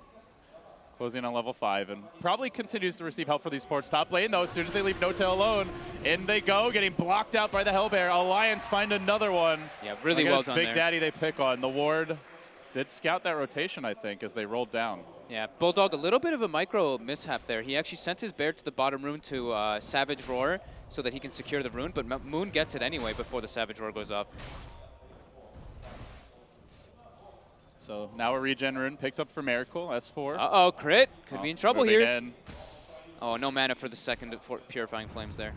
Closing on level 5, and probably continues to receive help for these ports. Top lane, though, as soon as they leave No-Tail alone, in they go, getting blocked out by the Hellbear. Alliance find another one. Yeah, really well done Big there. Daddy they pick on. The ward did scout that rotation, I think, as they rolled down. Yeah, Bulldog, a little bit of a micro mishap there. He actually sent his bear to the bottom rune to Savage Roar so that he can secure the rune, but Moon gets it anyway before the Savage Roar goes off. So now a regen rune picked up for Miracle, S4. Uh-oh, crit. Could be in trouble here. In. Oh, no mana for the second Purifying Flames there.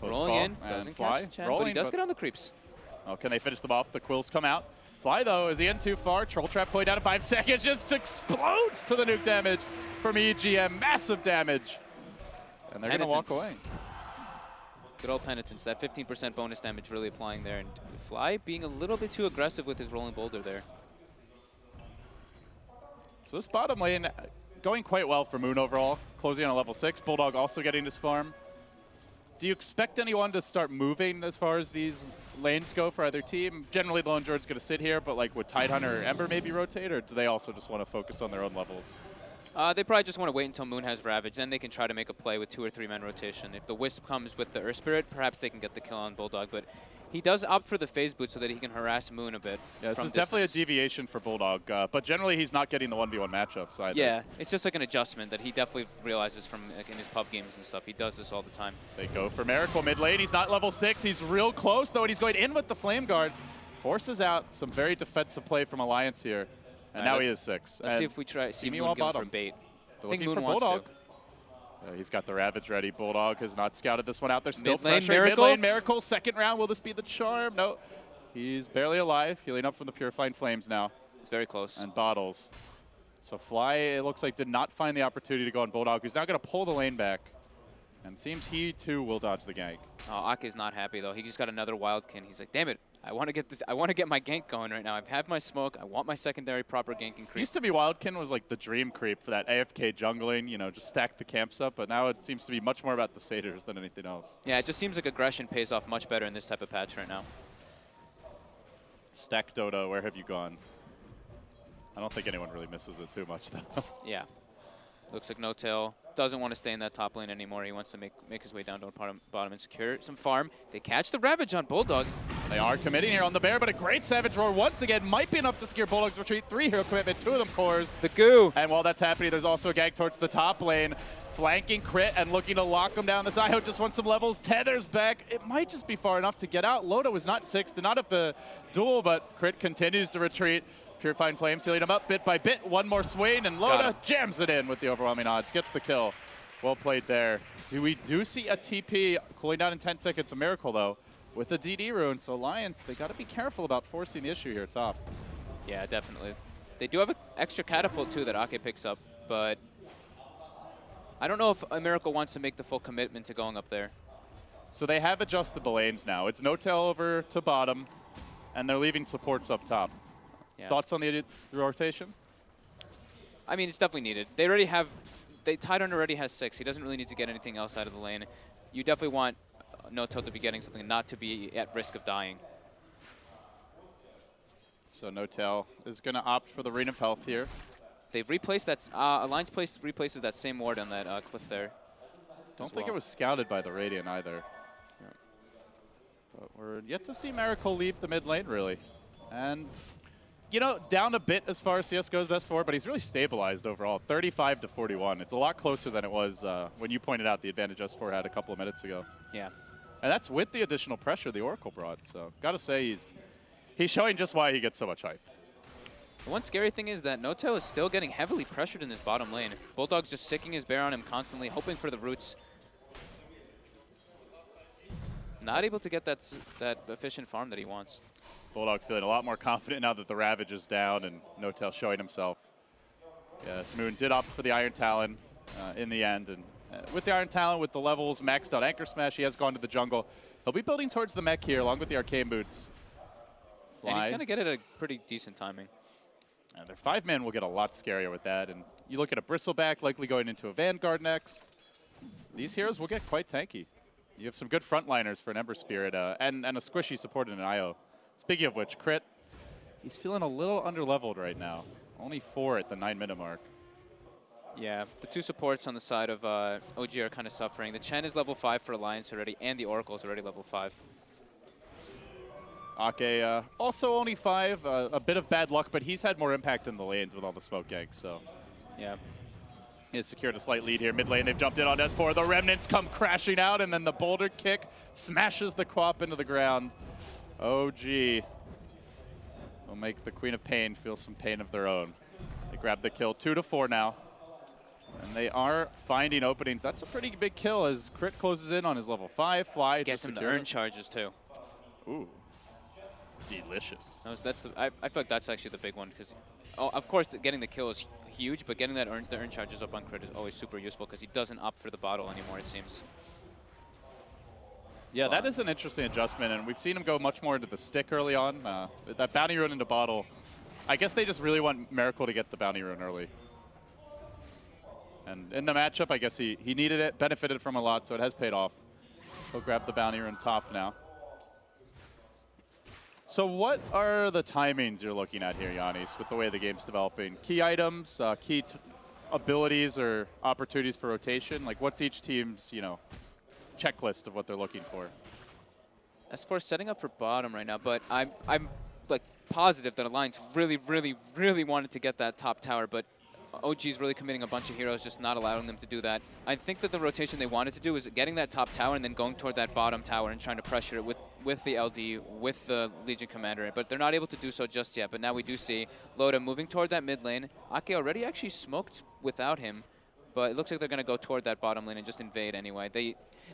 Post Rolling call in, doesn't Fly. catch the Chen, Rolling, but he does get on the creeps. Oh, can they finish them off? The Quills come out. Fly, though, is he in too far? Troll Trap played down in 5 seconds, just explodes to the nuke damage from EGM. Massive damage. And they're going to walk away. Good old Penitence. That 15% bonus damage really applying there. And Fly being a little bit too aggressive with his rolling boulder there. So this bottom lane going quite well for Moon overall. Closing on a level 6. Bulldog also getting his farm. Do you expect anyone to start moving as far as these lanes go for either team? Generally, the Lone Druid's going to sit here, but like would Tidehunter or Ember maybe rotate, or do they also just want to focus on their own levels? They probably just want to wait until Moon has Ravage. Then they can try to make a play with 2 or 3 man rotation. If the Wisp comes with the Earth Spirit, perhaps they can get the kill on Bulldog. But he does opt for the phase boot so that he can harass Moon a bit. Yeah, this is distance. definitely a deviation for Bulldog, but generally he's not getting the 1v1 matchups either. Yeah, it's just like an adjustment that he definitely realizes from like, in his pub games and stuff. He does this all the time. They go for Miracle mid lane. He's not level 6. He's real close, though, and he's going in with the Flame Guard. Forces out some very defensive play from Alliance here. And now he is 6. Let's see if we try see Moon go for bait. I think Moon for wants Bulldog. to. He's got the Ravage ready. Bulldog has not scouted this one out. They're still Mid-lane pressuring. Miracle? Mid-lane Miracle. Second round. Will this be the charm? No. He's barely alive. Healing up from the Purifying Flames now. It's very close. And Bottles. So Fly, it looks like, did not find the opportunity to go on Bulldog, who's now going to pull the lane back. And seems he, too, will dodge the gank. Oh, Ake's not happy, though. He just got another Wildkin. He's like, damn it. I want to get this. I want to get my gank going right now. I've had my smoke. I want my secondary proper ganking creep. Used to be Wildkin was like the dream creep for that AFK jungling, you know, just stack the camps up. But now it seems to be much more about the satyrs than anything else. Yeah, it just seems like aggression pays off much better in this type of patch right now. Stack Dota, where have you gone? I don't think anyone really misses it too much, though. Yeah. Looks like No Tail doesn't want to stay in that top lane anymore. He wants to make his way down to the bottom and secure some farm. They catch the Ravage on Bulldog. They are committing here on the bear, but a great Savage Roar once again might be enough to secure Bulldog's retreat. 3 hero commitment, 2 of them cores. The goo. And while that's happening, there's also a gank towards the top lane. Flanking Crit and looking to lock him down. The Zyho just wants some levels. Tether's back. It might just be far enough to get out. Loda was not 6, did not have the duel, but Crit continues to retreat. Purifying Flames healing him up bit by bit. One more swing, and Loda jams it in with the overwhelming odds. Gets the kill. Well played there. We do see a TP cooling down in 10 seconds. A miracle, though, with the DD rune. So Alliance, they got to be careful about forcing the issue here top. Yeah, definitely. They do have an extra catapult, too, that Ake picks up, but I don't know if a Miracle wants to make the full commitment to going up there. So they have adjusted the lanes now. It's No Tail over to bottom, and they're leaving supports up top. Yeah. Thoughts on the rotation? I mean, it's definitely needed. They already have, Tidehunter already has 6. He doesn't really need to get anything else out of the lane. You definitely want No Tail to be getting something, not to be at risk of dying. So No Tail is going to opt for the Ring of Health here. They've replaced that, Alliance replaces that same ward on that cliff there. Don't think it was scouted by the Radiant either. Yeah. But we're yet to see Miracle leave the mid lane, really. And, you know, down a bit as far as CS goes best forward, but he's really stabilized overall. 35 to 41. It's a lot closer than it was when you pointed out the advantage S4 had a couple of minutes ago. Yeah. And that's with the additional pressure the Oracle brought. So, got to say, he's showing just why he gets so much hype. The one scary thing is that No Tail is still getting heavily pressured in this bottom lane. Bulldog's just sicking his bear on him constantly, hoping for the roots. Not able to get that efficient farm that he wants. Bulldog feeling a lot more confident now that the Ravage is down and No Tail showing himself. Yes, Moon did opt for the Iron Talon in the end. And with the Iron Talon, with the levels maxed out Anchor Smash, he has gone to the jungle. He'll be building towards the mech here, along with the Arcane Boots. And he's going to get it at a pretty decent timing. And their 5-man will get a lot scarier with that. And you look at a Bristleback likely going into a Vanguard next. These heroes will get quite tanky. You have some good frontliners for an Ember Spirit and a squishy support in an IO. Speaking of which, Crit, he's feeling a little underleveled right now. Only 4 at the 9-minute mark. Yeah, the 2 supports on the side of OG are kind of suffering. The Chen is level 5 for Alliance already, and the Oracle is already level 5. Ake also only 5, a bit of bad luck, but he's had more impact in the lanes with all the smoke ganks, so. Yeah. He has secured a slight lead here. Mid lane, they've jumped in on S4. The Remnants come crashing out, and then the Boulder Kick smashes the Quap into the ground. OG will make the Queen of Pain feel some pain of their own. They grab the kill, 2 to 4 now. And they are finding openings. That's a pretty big kill as Crit closes in on his level 5. Fly gets him the earn charges too. Ooh. Delicious. I feel like that's actually the big one because, of course, getting the kill is huge, but getting the earn charges up on Crit is always super useful because he doesn't opt for the bottle anymore, it seems. Yeah, that is an interesting adjustment, and we've seen him go much more into the stick early on. That bounty rune into bottle, I guess they just really want Miracle to get the bounty rune early. And in the matchup, I guess he needed it, benefited from a lot, so it has paid off. He'll grab the bounty rune top now. So what are the timings you're looking at here, Giannis, with the way the game's developing? Key items, key abilities or opportunities for rotation? Like, what's each team's, checklist of what they're looking for? As far as setting up for bottom right now, but I'm like positive that Alliance really wanted to get that top tower, but OG's really committing a bunch of heroes, just not allowing them to do that. I think that the rotation they wanted to do was getting that top tower and then going toward that bottom tower and trying to pressure it with the LD, with the Legion Commander. But they're not able to do so just yet. But now we do see Loda moving toward that mid lane. Ake already actually smoked without him, but it looks like they're going to go toward that bottom lane and just invade anyway.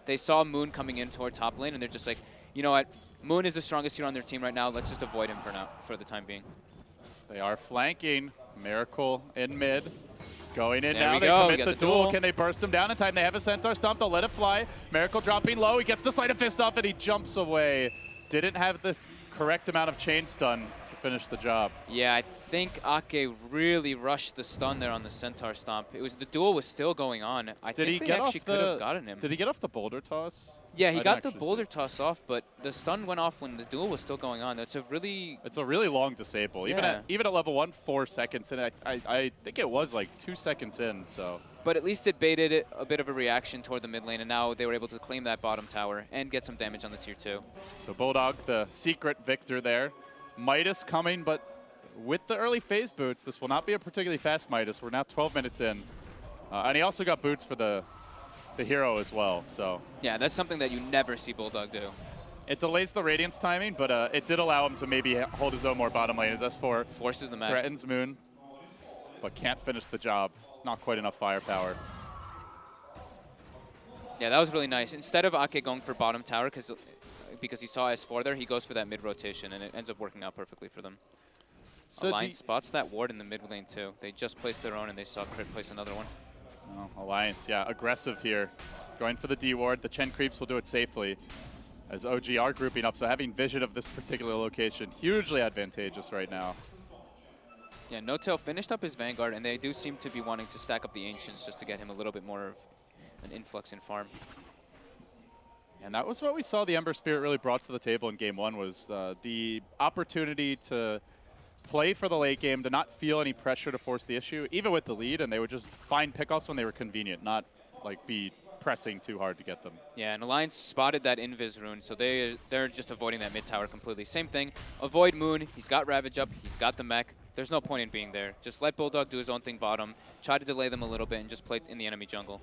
They saw Moon coming in toward top lane, and they're just like, you know what? Moon is the strongest hero on their team right now. Let's just avoid him for the time being. They are flanking. Miracle in mid. Going in there now, they go. commit the duel. Can they burst him down in time? They have a Centaur stomp, they'll let it fly. Miracle dropping low, he gets the Sleight of Fist up and he jumps away. Didn't have the correct amount of chain stun to finish the job. Yeah, I think Ake really rushed the stun there on the Centaur stomp. The duel was still going on. I think they actually could have gotten him. Did he get off the boulder toss? Yeah, he got the boulder toss off, but the stun went off when the duel was still going on. It's a really long disable. Yeah. Even at level 1, 4 seconds in. I think it was like 2 seconds in. So. But at least it baited a bit of a reaction toward the mid lane, and now they were able to claim that bottom tower and get some damage on the tier 2. So Bulldog, the secret victor there. Midas coming, but with the early phase boots, this will not be a particularly fast Midas. We're now 12 minutes in. And he also got boots for the hero as well. So yeah, that's something that you never see Bulldog do. It delays the Radiance timing, but it did allow him to maybe hold his own more bottom lane as S4 forces the mech. Threatens Moon, but can't finish the job. Not quite enough firepower. Yeah, that was really nice. Instead of Ake going for bottom tower, because he saw S4 there, he goes for that mid rotation, and it ends up working out perfectly for them. So Alliance spots that ward in the mid lane too. They just placed their own, and they saw Crit place another one. Oh, Alliance, yeah, aggressive here. Going for the D ward. The Chen creeps will do it safely, as OG are grouping up. So having vision of this particular location, hugely advantageous right now. Yeah, No-Tail finished up his Vanguard, and they do seem to be wanting to stack up the Ancients just to get him a little bit more of an influx in farm. And that was what we saw the Ember Spirit really brought to the table in Game 1, was the opportunity to play for the late game, to not feel any pressure to force the issue, even with the lead, and they would just find pickoffs when they were convenient, not like be pressing too hard to get them. Yeah, and Alliance spotted that Invis rune, so they're just avoiding that mid tower completely. Same thing, avoid Moon, he's got Ravage up, he's got the mech. There's no point in being there. Just let Bulldog do his own thing bottom, try to delay them a little bit, and just play in the enemy jungle.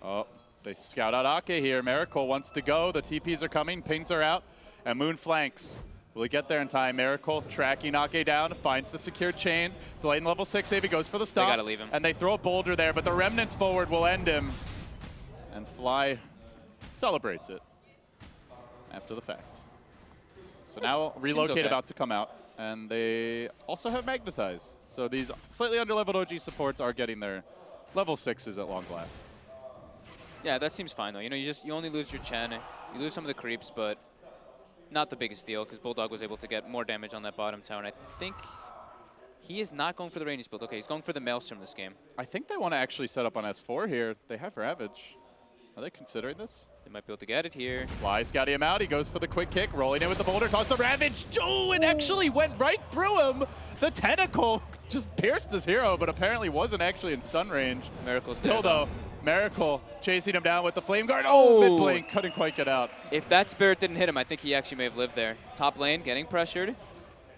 Oh, they scout out Ake here. Miracle wants to go. The TPs are coming, pings are out, and Moon flanks. Will he get there in time? Miracle tracking Ake down, finds the secured chains. Delayed in level 6, maybe goes for the stop. They gotta leave him. And they throw a boulder there, but the Remnants forward will end him. And Fly celebrates it after the fact. So now Relocate about to come out. And they also have Magnetize. So these slightly underleveled OG supports are getting their level 6s at long last. Yeah, that seems fine though. You know, you only lose your Chen, you lose some of the creeps, but not the biggest deal because Bulldog was able to get more damage on that bottom tower. And I think he is not going for the Radiance build. Okay, he's going for the Maelstrom this game. I think they want to actually set up on S4 here. They have Ravage. Are they considering this? They might be able to get it here. Fly scouting him out. He goes for the quick kick, rolling in with the boulder, toss the Ravage. Oh, it actually went right through him. The tentacle just pierced his hero, but apparently wasn't actually in stun range. Miracle's still dead, though. Miracle chasing him down with the Flame Guard. Oh, mid-blink, couldn't quite get out. If that Spirit didn't hit him, I think he actually may have lived there. Top lane, getting pressured.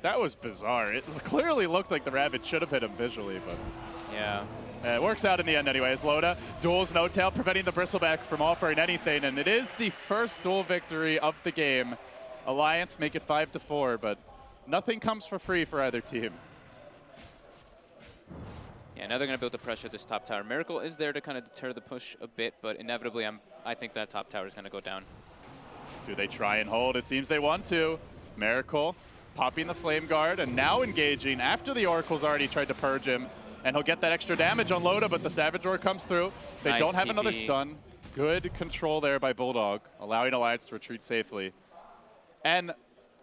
That was bizarre. It clearly looked like the Ravage should have hit him visually, but yeah. It works out in the end anyways. Loda duels No-Tail, preventing the Bristleback from offering anything, and it is the first duel victory of the game. Alliance make it 5-4, but nothing comes for free for either team. Yeah, now they're going to build the pressure this top tower. Miracle is there to kind of deter the push a bit, but inevitably I think that top tower is going to go down. Do they try and hold? It seems they want to. Miracle popping the Flame Guard and now engaging after the Oracle's already tried to purge him. And he'll get that extra damage on Loda, but the Savage Roar comes through. They don't have another stun. Good control there by Bulldog, allowing Alliance to retreat safely. And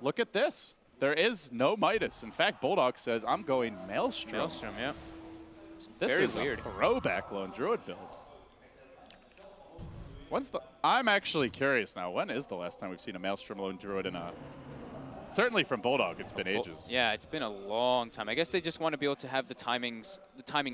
look at this. There is no Midas. In fact, Bulldog says, I'm going Maelstrom. Maelstrom, yeah. This very is weird. A throwback Lone Druid build. I'm actually curious now. When is the last time we've seen a Maelstrom Lone Druid in a... Certainly from Bulldog, it's been ages. Yeah, it's been a long time. I guess they just want to be able to have the timing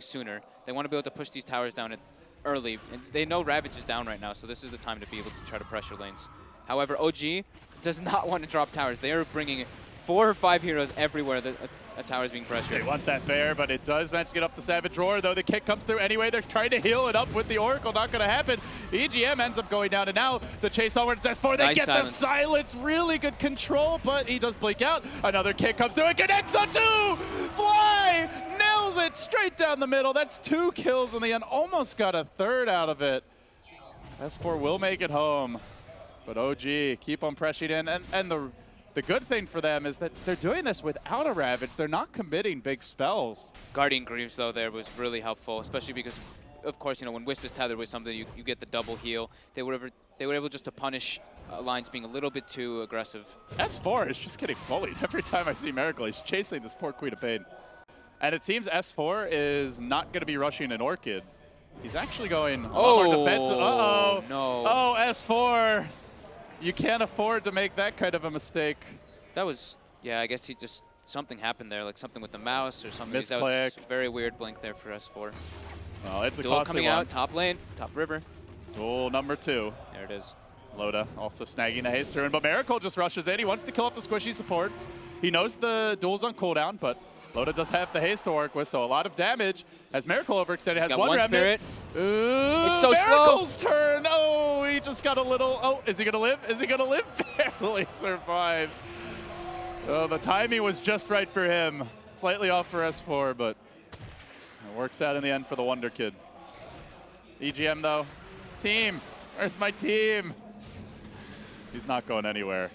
sooner. They want to be able to push these towers down early. And they know Ravage is down right now, so this is the time to be able to try to pressure lanes. However, OG does not want to drop towers. They are bringing 4 or 5 heroes everywhere that a tower is being pressured. They want that bear, but it does manage to get up the Savage Roar, though the kick comes through anyway. They're trying to heal it up with the Oracle. Not going to happen. EGM ends up going down, and now the chase onwards. S4, they get the silence. Really good control, but he does blink out. Another kick comes through. It connects on 2! Fly! Nails it straight down the middle. That's 2 kills in the end. Almost got a 3rd out of it. S4 will make it home, but OG keep on pressing in, and the good thing for them is that they're doing this without a Ravage. They're not committing big spells. Guardian Greaves, though, there was really helpful, especially because, of course, you know, when Wisp is tethered with something, you get the double heal. They were able just to punish Alliance being a little bit too aggressive. S4 is just getting bullied every time I see Miracle. He's chasing this poor Queen of Pain. And it seems S4 is not going to be rushing an Orchid. He's actually going a lot more defensive. Uh-oh. No. Oh, S4. You can't afford to make that kind of a mistake. That was, yeah, I guess he just, something happened there, like something with the mouse or something. Misclick. That was very weird blink there for S4. Well, it's a Duel costly coming one. out, top lane, top river. Duel number 2. There it is. Loda also snagging the haste turn, but Miracle just rushes in. He wants to kill off the squishy supports. He knows the duel's on cooldown, but Loda does have the haste to work with, so a lot of damage. As Miracle overextended, has one remnant. Spirit. It's so Miracle's slow. turn. Oh, he just got a little. Oh, is he gonna live? Is he gonna live? Barely survives. Oh, the timing was just right for him. Slightly off for S4, but it works out in the end for the Wonder Kid. EGM though, team. Where's my team? He's not going anywhere.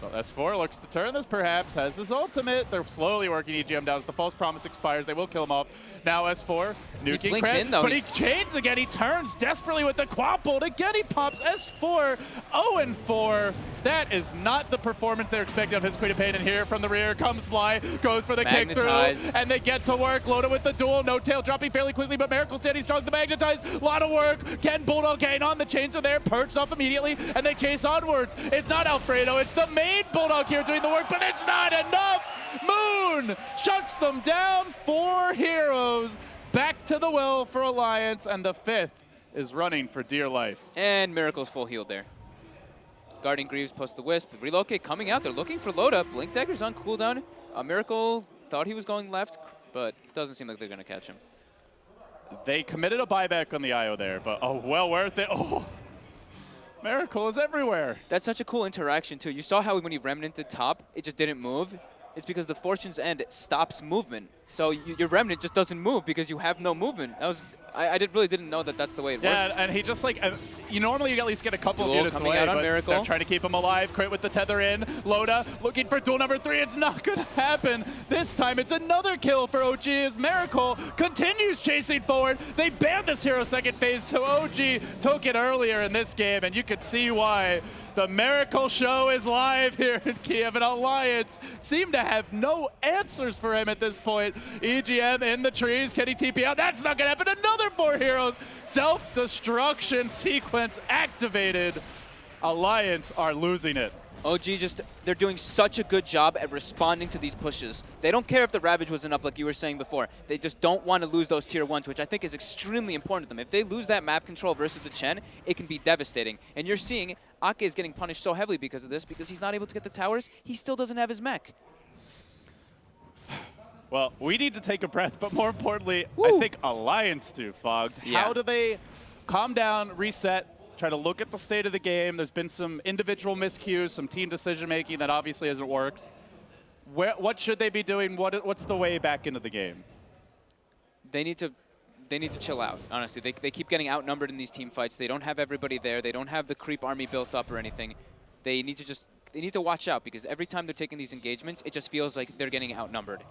But S4 looks to turn this, perhaps, has his ultimate. They're slowly working EGM down as the false promise expires. They will kill him off. Now S4, nuking Cran, but he chains again. He turns desperately with the quad bolt. Again, he pops S4, 0-4. That is not the performance they're expecting of his Queen of Pain. And here from the rear comes Fly, goes for the kick through, and they get to work. Loda with the duel, no tail dropping fairly quickly, but Miracle standing strong. The magnetize, a lot of work. Can Bulldog gain on the chains are there, perched off immediately, and they chase onwards. It's not Alfredo, it's the main Bulldog here doing the work, but it's not enough. Moon shuts them down. 4 heroes back to the well for Alliance, and the 5th is running for dear life. And Miracle's full healed there. Guardian Greaves plus the Wisp. Relocate coming out. They're looking for Loda. Blink Dagger's on cooldown. Miracle thought he was going left, but doesn't seem like they're going to catch him. They committed a buyback on the IO there, but oh, well worth it. Oh, Miracle is everywhere. That's such a cool interaction, too. You saw how when he remnanted top, it just didn't move. It's because the Fortune's End stops movement. So your remnant just doesn't move because you have no movement. That was I really didn't know that that's the way it works. Yeah, and he just like, you normally at least get a couple of units away, but Miracle. they're trying to keep him alive. Crit with the tether in. Loda looking for duel number 3. It's not going to happen. This time it's another kill for OG as Miracle continues chasing forward. They banned this hero second phase, so OG took it earlier in this game, and you could see why. The Miracle Show is live here in Kiev, and Alliance seem to have no answers for him at this point. EGM in the trees. Can he TP out? That's not going to happen. Another 4 heroes. Self-destruction sequence activated. Alliance are losing it. OG they're doing such a good job at responding to these pushes. They don't care if the Ravage wasn't up like you were saying before. They just don't want to lose those tier 1s, which I think is extremely important to them. If they lose that map control versus the Chen, it can be devastating. And you're seeing Ake is getting punished so heavily because of this, because he's not able to get the towers. He still doesn't have his mech. Well, we need to take a breath, but more importantly, Woo. I think Alliance do, Fogged. Yeah. How do they calm down, reset, try to look at the state of the game? There's been some individual miscues, some team decision-making that obviously hasn't worked. What should they be doing? What's the way back into the game? They need to chill out, honestly. They keep getting outnumbered in these team fights. They don't have everybody there. They don't have the creep army built up or anything. They need to watch out, because every time they're taking these engagements, it just feels like they're getting outnumbered.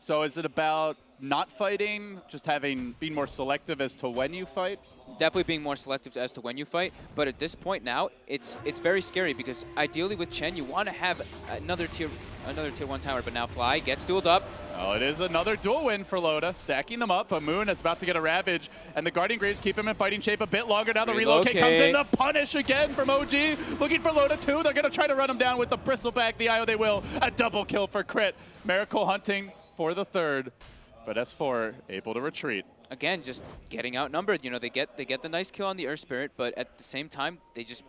So is it about not fighting, just being more selective as to when you fight? Definitely being more selective as to when you fight, but at this point now, it's very scary because ideally with Chen, you want to have another tier 1 tower, but now Fly gets dueled up. Oh, it is another duel win for Loda, stacking them up. But Moon is about to get a Ravage, and the Guardian Graves keep him in fighting shape a bit longer. Now the relocate comes in, the punish again from OG. Looking for Loda too. They're going to try to run him down with the Bristleback, the IO they will. A double kill for Crit. Miracle hunting for the third, but S4 able to retreat. Again, just getting outnumbered. You know, they get the nice kill on the Earth Spirit, but at the same time, they just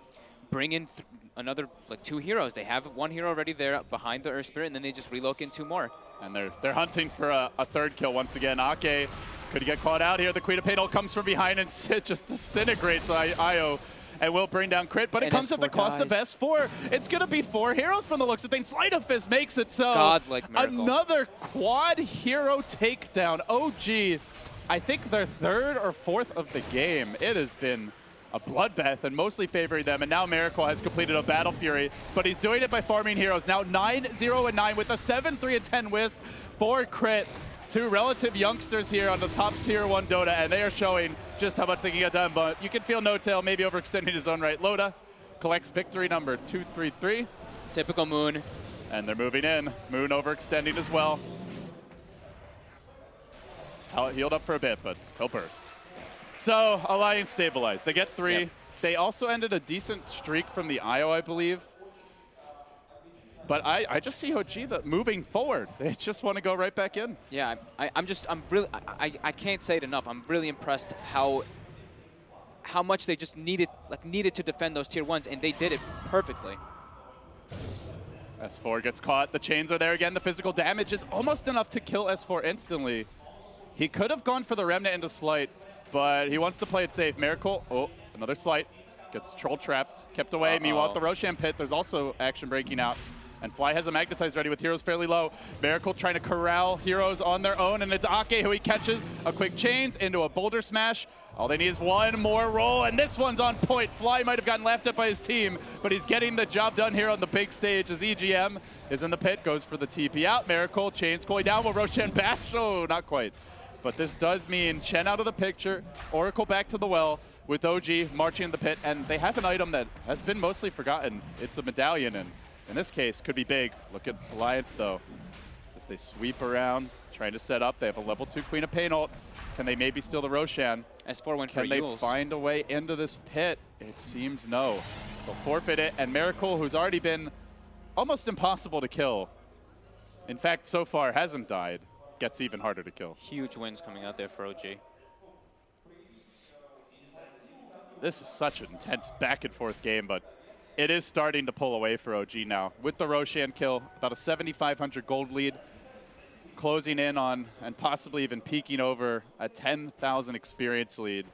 bring in another, like, 2 heroes. They have 1 hero already there behind the Earth Spirit, and then they just reloc in 2 more. And they're hunting for a third kill once again. Ake could get caught out here. The Queen of Pain comes from behind and just disintegrates IO. And will bring down Crit, but it comes at the cost of S4. It's going to be 4 heroes from the looks of things. Sleight of Fist makes it so. Godlike miracle. Another quad hero takedown. OG, I think their 3rd or 4th of the game. It has been a bloodbath and mostly favoring them. And now Miracle has completed a Battle Fury, but he's doing it by farming heroes. Now 9-0-9 with a 7-3-10 Wisp for Crit. 2 relative youngsters here on the top tier 1 Dota, and they are showing just how much they can get done. But you can feel No-Tail maybe overextending his own right. Loda collects victory number 233. Typical Moon. And they're moving in. Moon overextending as well. Healed up for a bit, but he'll burst. So Alliance stabilized. They get 3. Yep. They also ended a decent streak from the IO, I believe. But I just see OG moving forward. They just want to go right back in. Yeah, I'm really, I can't say it enough. I'm really impressed how much they just needed to defend those tier 1s, and they did it perfectly. S4 gets caught. The chains are there again. The physical damage is almost enough to kill S4 instantly. He could have gone for the Remnant into Slight, but he wants to play it safe. Miracle, oh, another Slight. Gets troll trapped, kept away. Meanwhile, at the Roshan pit, there's also action breaking out. And Fly has a Magnetize ready with heroes fairly low. Miracle trying to corral heroes on their own, and it's Ake who he catches. A quick chains into a boulder smash. All they need is 1 more roll, and this one's on point. Fly might have gotten laughed at by his team, but he's getting the job done here on the big stage as EGM is in the pit, goes for the TP out. Miracle, chains going down, will Roshan bash? Oh, not quite. But this does mean Chen out of the picture, Oracle back to the well, with OG marching in the pit, and they have an item that has been mostly forgotten. It's a medallion, and in this case, could be big. Look at Alliance, though, as they sweep around, trying to set up. They have a level 2 Queen of Pain ult. Can they maybe steal the Roshan? S4 went for Can they find a way into this pit? It seems no. They'll forfeit it, and Miracle, who's already been almost impossible to kill, in fact, so far hasn't died, gets even harder to kill. Huge wins coming out there for OG. This is such an intense back and forth game, but it is starting to pull away for OG now. With the Roshan kill, about a 7,500 gold lead, closing in on and possibly even peaking over a 10,000 experience lead.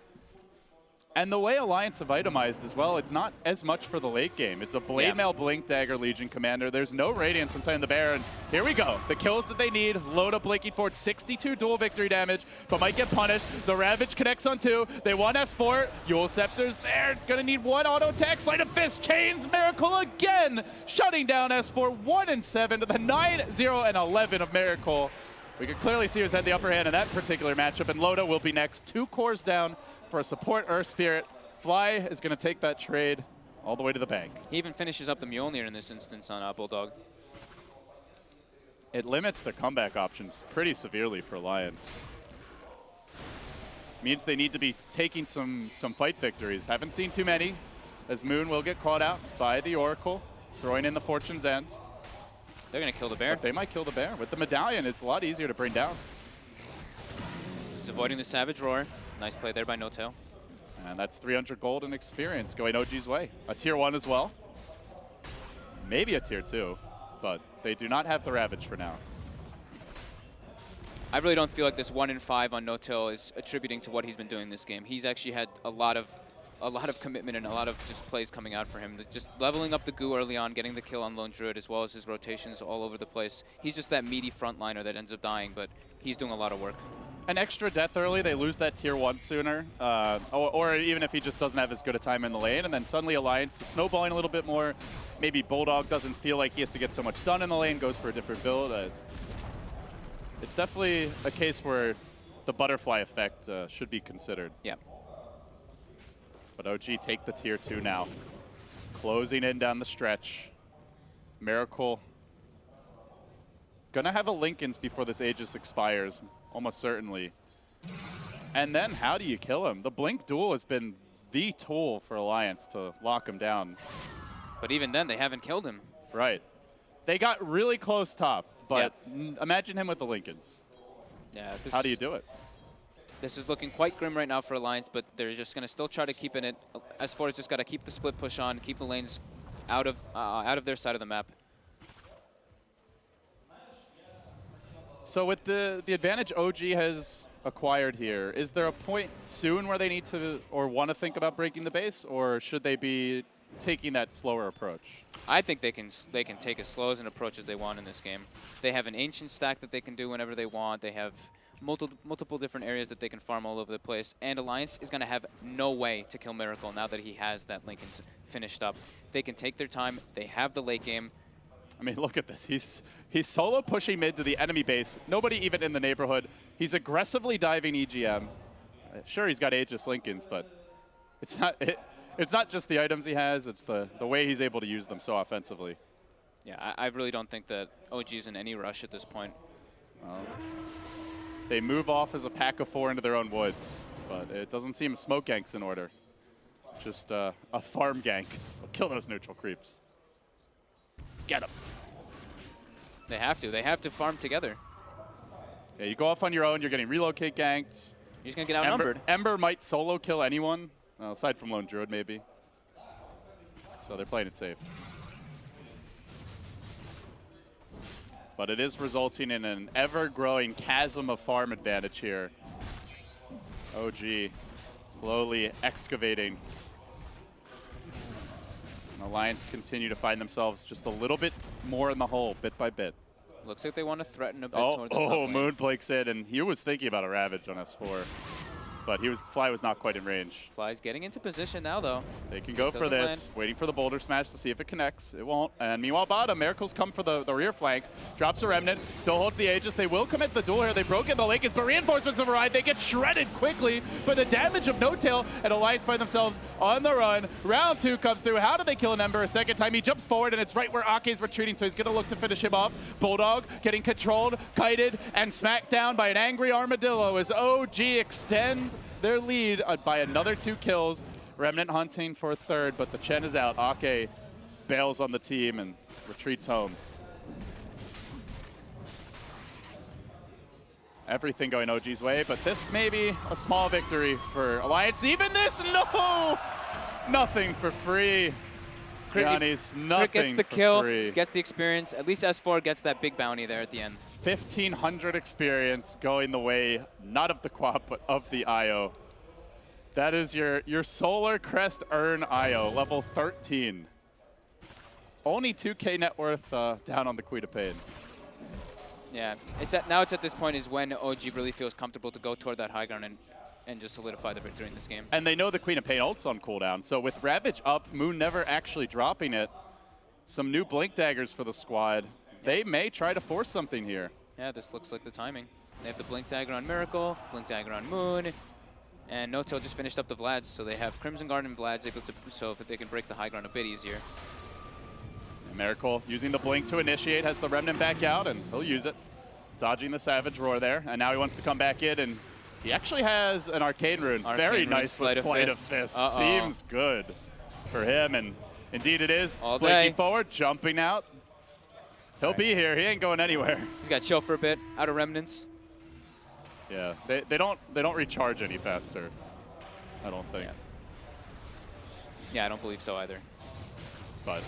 And the way Alliance have itemized as well, it's not as much for the late game. It's a Blade Mail Blink Dagger Legion Commander. There's no Radiance inside the Baron. Here we go. The kills that they need. Loda blinking forward, 62 dual victory damage, but might get punished. The Ravage connects on 2. They want S4. Yule Scepter's there. Gonna need 1 auto attack. Sleight of Fist, chains, Miracle again. Shutting down S4, 1-7 to the 9-0-11 of Miracle. We can clearly see who's had the upper hand in that particular matchup, and Loda will be next. 2 cores down for a support Earth Spirit. Fly is going to take that trade all the way to the bank. He even finishes up the Mjolnir in this instance on Bulldog. It limits the comeback options pretty severely for Alliance. Means they need to be taking some fight victories. Haven't seen too many, as Moon will get caught out by the Oracle, throwing in the Fortune's End. They're going to kill the bear. But they might kill the bear. With the medallion, it's a lot easier to bring down. He's avoiding the Savage Roar. Nice play there by No-Tail. And that's 300 gold and experience going OG's way. A tier 1 as well. Maybe a tier 2, but they do not have the Ravage for now. I really don't feel like this 1-5 on No-Tail is attributing to what he's been doing this game. He's actually had a lot of commitment and a lot of just plays coming out for him. Just leveling up the goo early on, getting the kill on Lone Druid, as well as his rotations all over the place. He's just that meaty frontliner that ends up dying, but he's doing a lot of work. An extra death early, they lose that tier 1 sooner. Or even if he just doesn't have as good a time in the lane, and then suddenly Alliance is snowballing a little bit more. Maybe Bulldog doesn't feel like he has to get so much done in the lane, goes for a different build. it's definitely a case where the butterfly effect should be considered. Yeah. But OG take the tier 2 now. Closing in down the stretch. Miracle. Gonna have a Lincoln's before this Aegis expires, almost certainly. And then how do you kill him? The Blink duel has been the tool for Alliance to lock him down. But even then, they haven't killed him. Right. They got really close top, but Yeah. imagine him with the Lincolns. Yeah. How do you do it? This is looking quite grim right now for Alliance, but they're just going to still try to keep it. S4's just got to keep the split push on, keep the lanes out of their side of the map. So with the advantage OG has acquired here, is there a point soon where they need to or want to think about breaking the base, or should they be taking that slower approach? I think they can take as slow as an approach as they want in this game. They have an ancient stack that they can do whenever they want. They have multiple different areas that they can farm all over the place. And Alliance is going to have no way to kill Miracle now that he has that Lincoln's finished up. They can take their time. They have the late game. I mean, look at this. He's solo pushing mid to the enemy base. Nobody even in the neighborhood. He's aggressively diving EGM. Sure, he's got Aegis Lincolns, but it's not just the items he has. It's the way he's able to use them so offensively. Yeah, I really don't think that OG is in any rush at this point. They move off as a pack of 4 into their own woods, but it doesn't seem smoke gank's in order. Just a farm gank. We'll kill those neutral creeps. Get them. They have to. They have to farm together. Yeah, you go off on your own, you're getting relocate ganked. You're just going to get outnumbered. Ember might solo kill anyone, aside from Lone Druid maybe. So they're playing it safe. But it is resulting in an ever-growing chasm of farm advantage here. OG slowly excavating. And Alliance continue to find themselves just a little bit more in the hole, bit by bit. Looks like they want to threaten a bit towards the top lane. Moon Blake's in, and he was thinking about a Ravage on S4. But Fly was not quite in range. Fly's getting into position now, though. They can go for this, land. waiting for the boulder smash to see if it connects. It won't. And meanwhile, bottom, Miracles come for the rear flank. Drops a Remnant, still holds the Aegis. They will commit the duel here. They broke in the Lincolns, but reinforcements have arrived. They get shredded quickly, but the damage of No Tail, and Alliance find themselves on the run. Round 2 comes through. How do they kill an Ember a second time? He jumps forward, and it's right where Ake's retreating, so he's going to look to finish him off. Bulldog getting controlled, kited, and smacked down by an angry Armadillo as OG extend their lead by another 2 kills. Remnant hunting for a third, but the Chen is out. Ake bails on the team and retreats home. Everything going OG's way, but this may be a small victory for Alliance. Even this, no! Nothing for free. Giannis, nothing gets the for kill, free. gets the experience. At least S4 gets that big bounty there at the end. 1,500 experience going the way, not of the Quap, but of the IO. That is your Solar Crest Earn IO, level 13. Only 2K net worth down on the Queen of Pain. Yeah, now it's at this point is when OG really feels comfortable to go toward that high ground and just solidify the victory in this game. And they know the Queen of Pain ult's on cooldown, so with Ravage up, Moon never actually dropping it, some new Blink Daggers for the squad. They may try to force something here. Yeah, this looks like the timing. They have the Blink Dagger on Miracle, Blink Dagger on Moon, and No Tail just finished up the Vlads, so they have Crimson Guard and Vlads able to, so if they can break the high ground a bit easier. And Miracle using the Blink to initiate, has the Remnant back out, and he'll use it. Dodging the Savage Roar there, and now he wants to come back in, and he actually has an Arcane Rune. Very nice Sleight of Fist. Seems good for him, and indeed it is. All day. Blinking forward, jumping out. He'll be here. He ain't going anywhere. He's got chill for a bit, out of Remnants. Yeah, they don't recharge any faster, I don't think. Yeah, I don't believe so either. But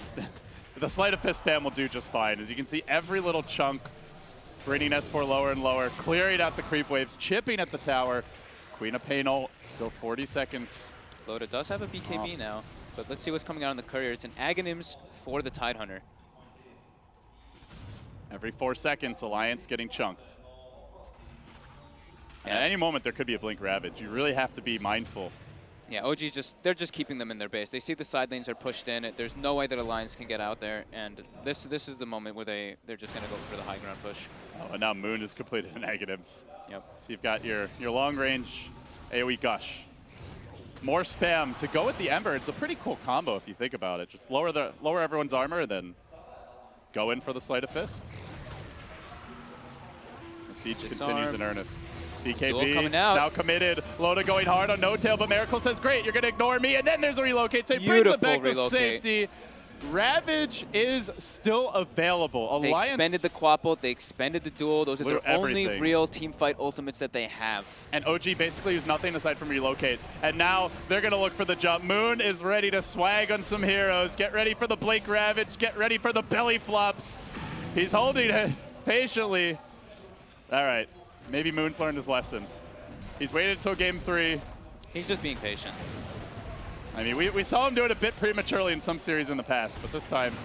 the Sleight of Fist spam will do just fine. As you can see, every little chunk bringing S4 lower and lower, clearing out the creep waves, chipping at the tower. Queen of Pain ult, still 40 seconds. Loda does have a BKB now, but let's see what's coming out on the courier. It's an Aghanims for the Tidehunter. Every 4 seconds, Alliance getting chunked. And at any moment, there could be a Blink Ravage. You really have to be mindful Yeah, OG's they're just keeping them in their base. They see the side lanes are pushed in. There's no way that Alliance can get out there, and this is the moment where they're just going to go for the high ground push. Oh, and now Moon has completed negatives. Yep. So you've got your long range AoE gush. More spam to go with the Ember. It's a pretty cool combo if you think about it. Just lower everyone's armor and then go in for the Sleight of Fist. The siege continues in earnest. BKB coming out. now committed. Loda going hard on No Tail, but Miracle says, great, you're going to ignore me. And then there's a relocate. So he brings it back to safety. Ravage is still available. They Alliance expended the Quapple, they expended the Duel. Those are their everything. only real team fight ultimates that they have. And OG basically used nothing aside from relocate. And now they're going to look for the jump. Moon is ready to swag on some heroes. Get ready for the Blake Ravage. Get ready for the belly flops. He's holding it patiently. All right. Maybe Moon's learned his lesson. He's waited until game 3. He's just being patient. I mean, we saw him do it a bit prematurely in some series in the past, but this time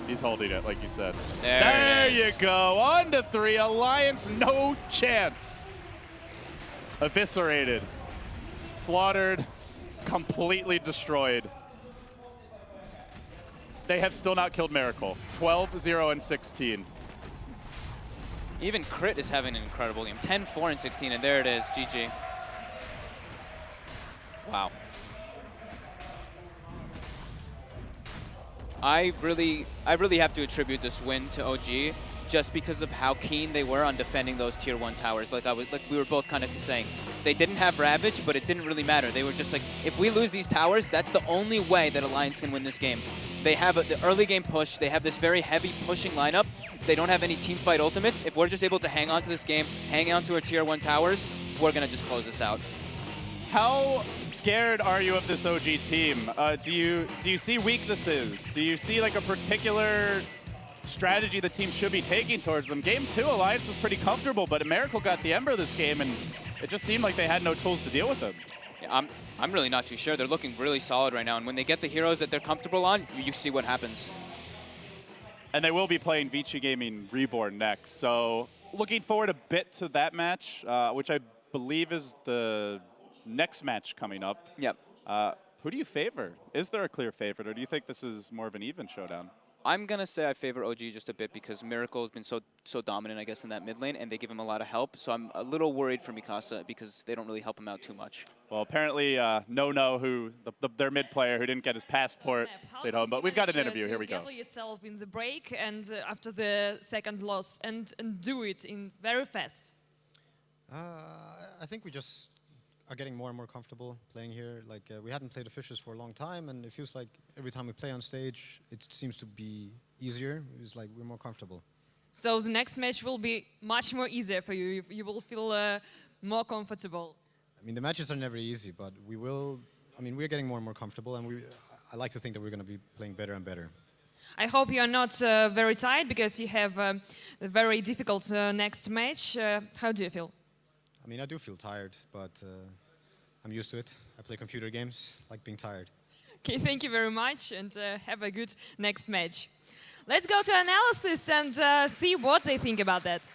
he's holding it, like you said. There you go. On to 3. Alliance, no chance. Eviscerated. Slaughtered. Completely destroyed. They have still not killed Miracle. 12, 0, and 16. Even Crit is having an incredible game. 10, 4, and 16, and there it is. GG. Wow. I really have to attribute this win to OG just because of how keen they were on defending those tier 1 towers. Like we were both kind of saying, they didn't have Ravage, but it didn't really matter. They were just like, if we lose these towers, that's the only way that Alliance can win this game. They have the early game push. They have this very heavy pushing lineup. They don't have any team fight ultimates. If we're just able to hang on to this game, hang on to our tier 1 towers, we're gonna just close this out. How scared are you of this OG team? Do you see weaknesses? Do you see like a particular strategy the team should be taking towards them? Game 2, Alliance was pretty comfortable, but Miracle got the Ember this game, and it just seemed like they had no tools to deal with them. Yeah, I'm really not too sure. They're looking really solid right now, and when they get the heroes that they're comfortable on, you see what happens. And they will be playing vg.reborn next, so looking forward a bit to that match, which I believe is the next match coming up. Yep. Who do you favor? Is there a clear favorite, or do you think this is more of an even showdown? I'm going to say I favor OG just a bit because Miracle has been so dominant, I guess, in that mid lane, and they give him a lot of help. So I'm a little worried for Mikasa because they don't really help him out too much. Well, apparently No, who their mid player who didn't get his passport, stayed home. But we've got an interview. Here we go. Gather yourself in the break and after the second loss and do it in very fast. I think we just are getting more and more comfortable playing here. Like we hadn't played officials for a long time, and it feels like every time we play on stage, it seems to be easier. It's like we're more comfortable. So the next match will be much more easier for you. You will feel more comfortable. I mean, the matches are never easy, but we will. I mean, we're getting more and more comfortable, and I like to think that we're going to be playing better and better. I hope you are not very tired because you have a very difficult next match. How do you feel? I mean, I do feel tired, but I'm used to it. I play computer games, like being tired. Okay, thank you very much, and have a good next match. Let's go to analysis and see what they think about that.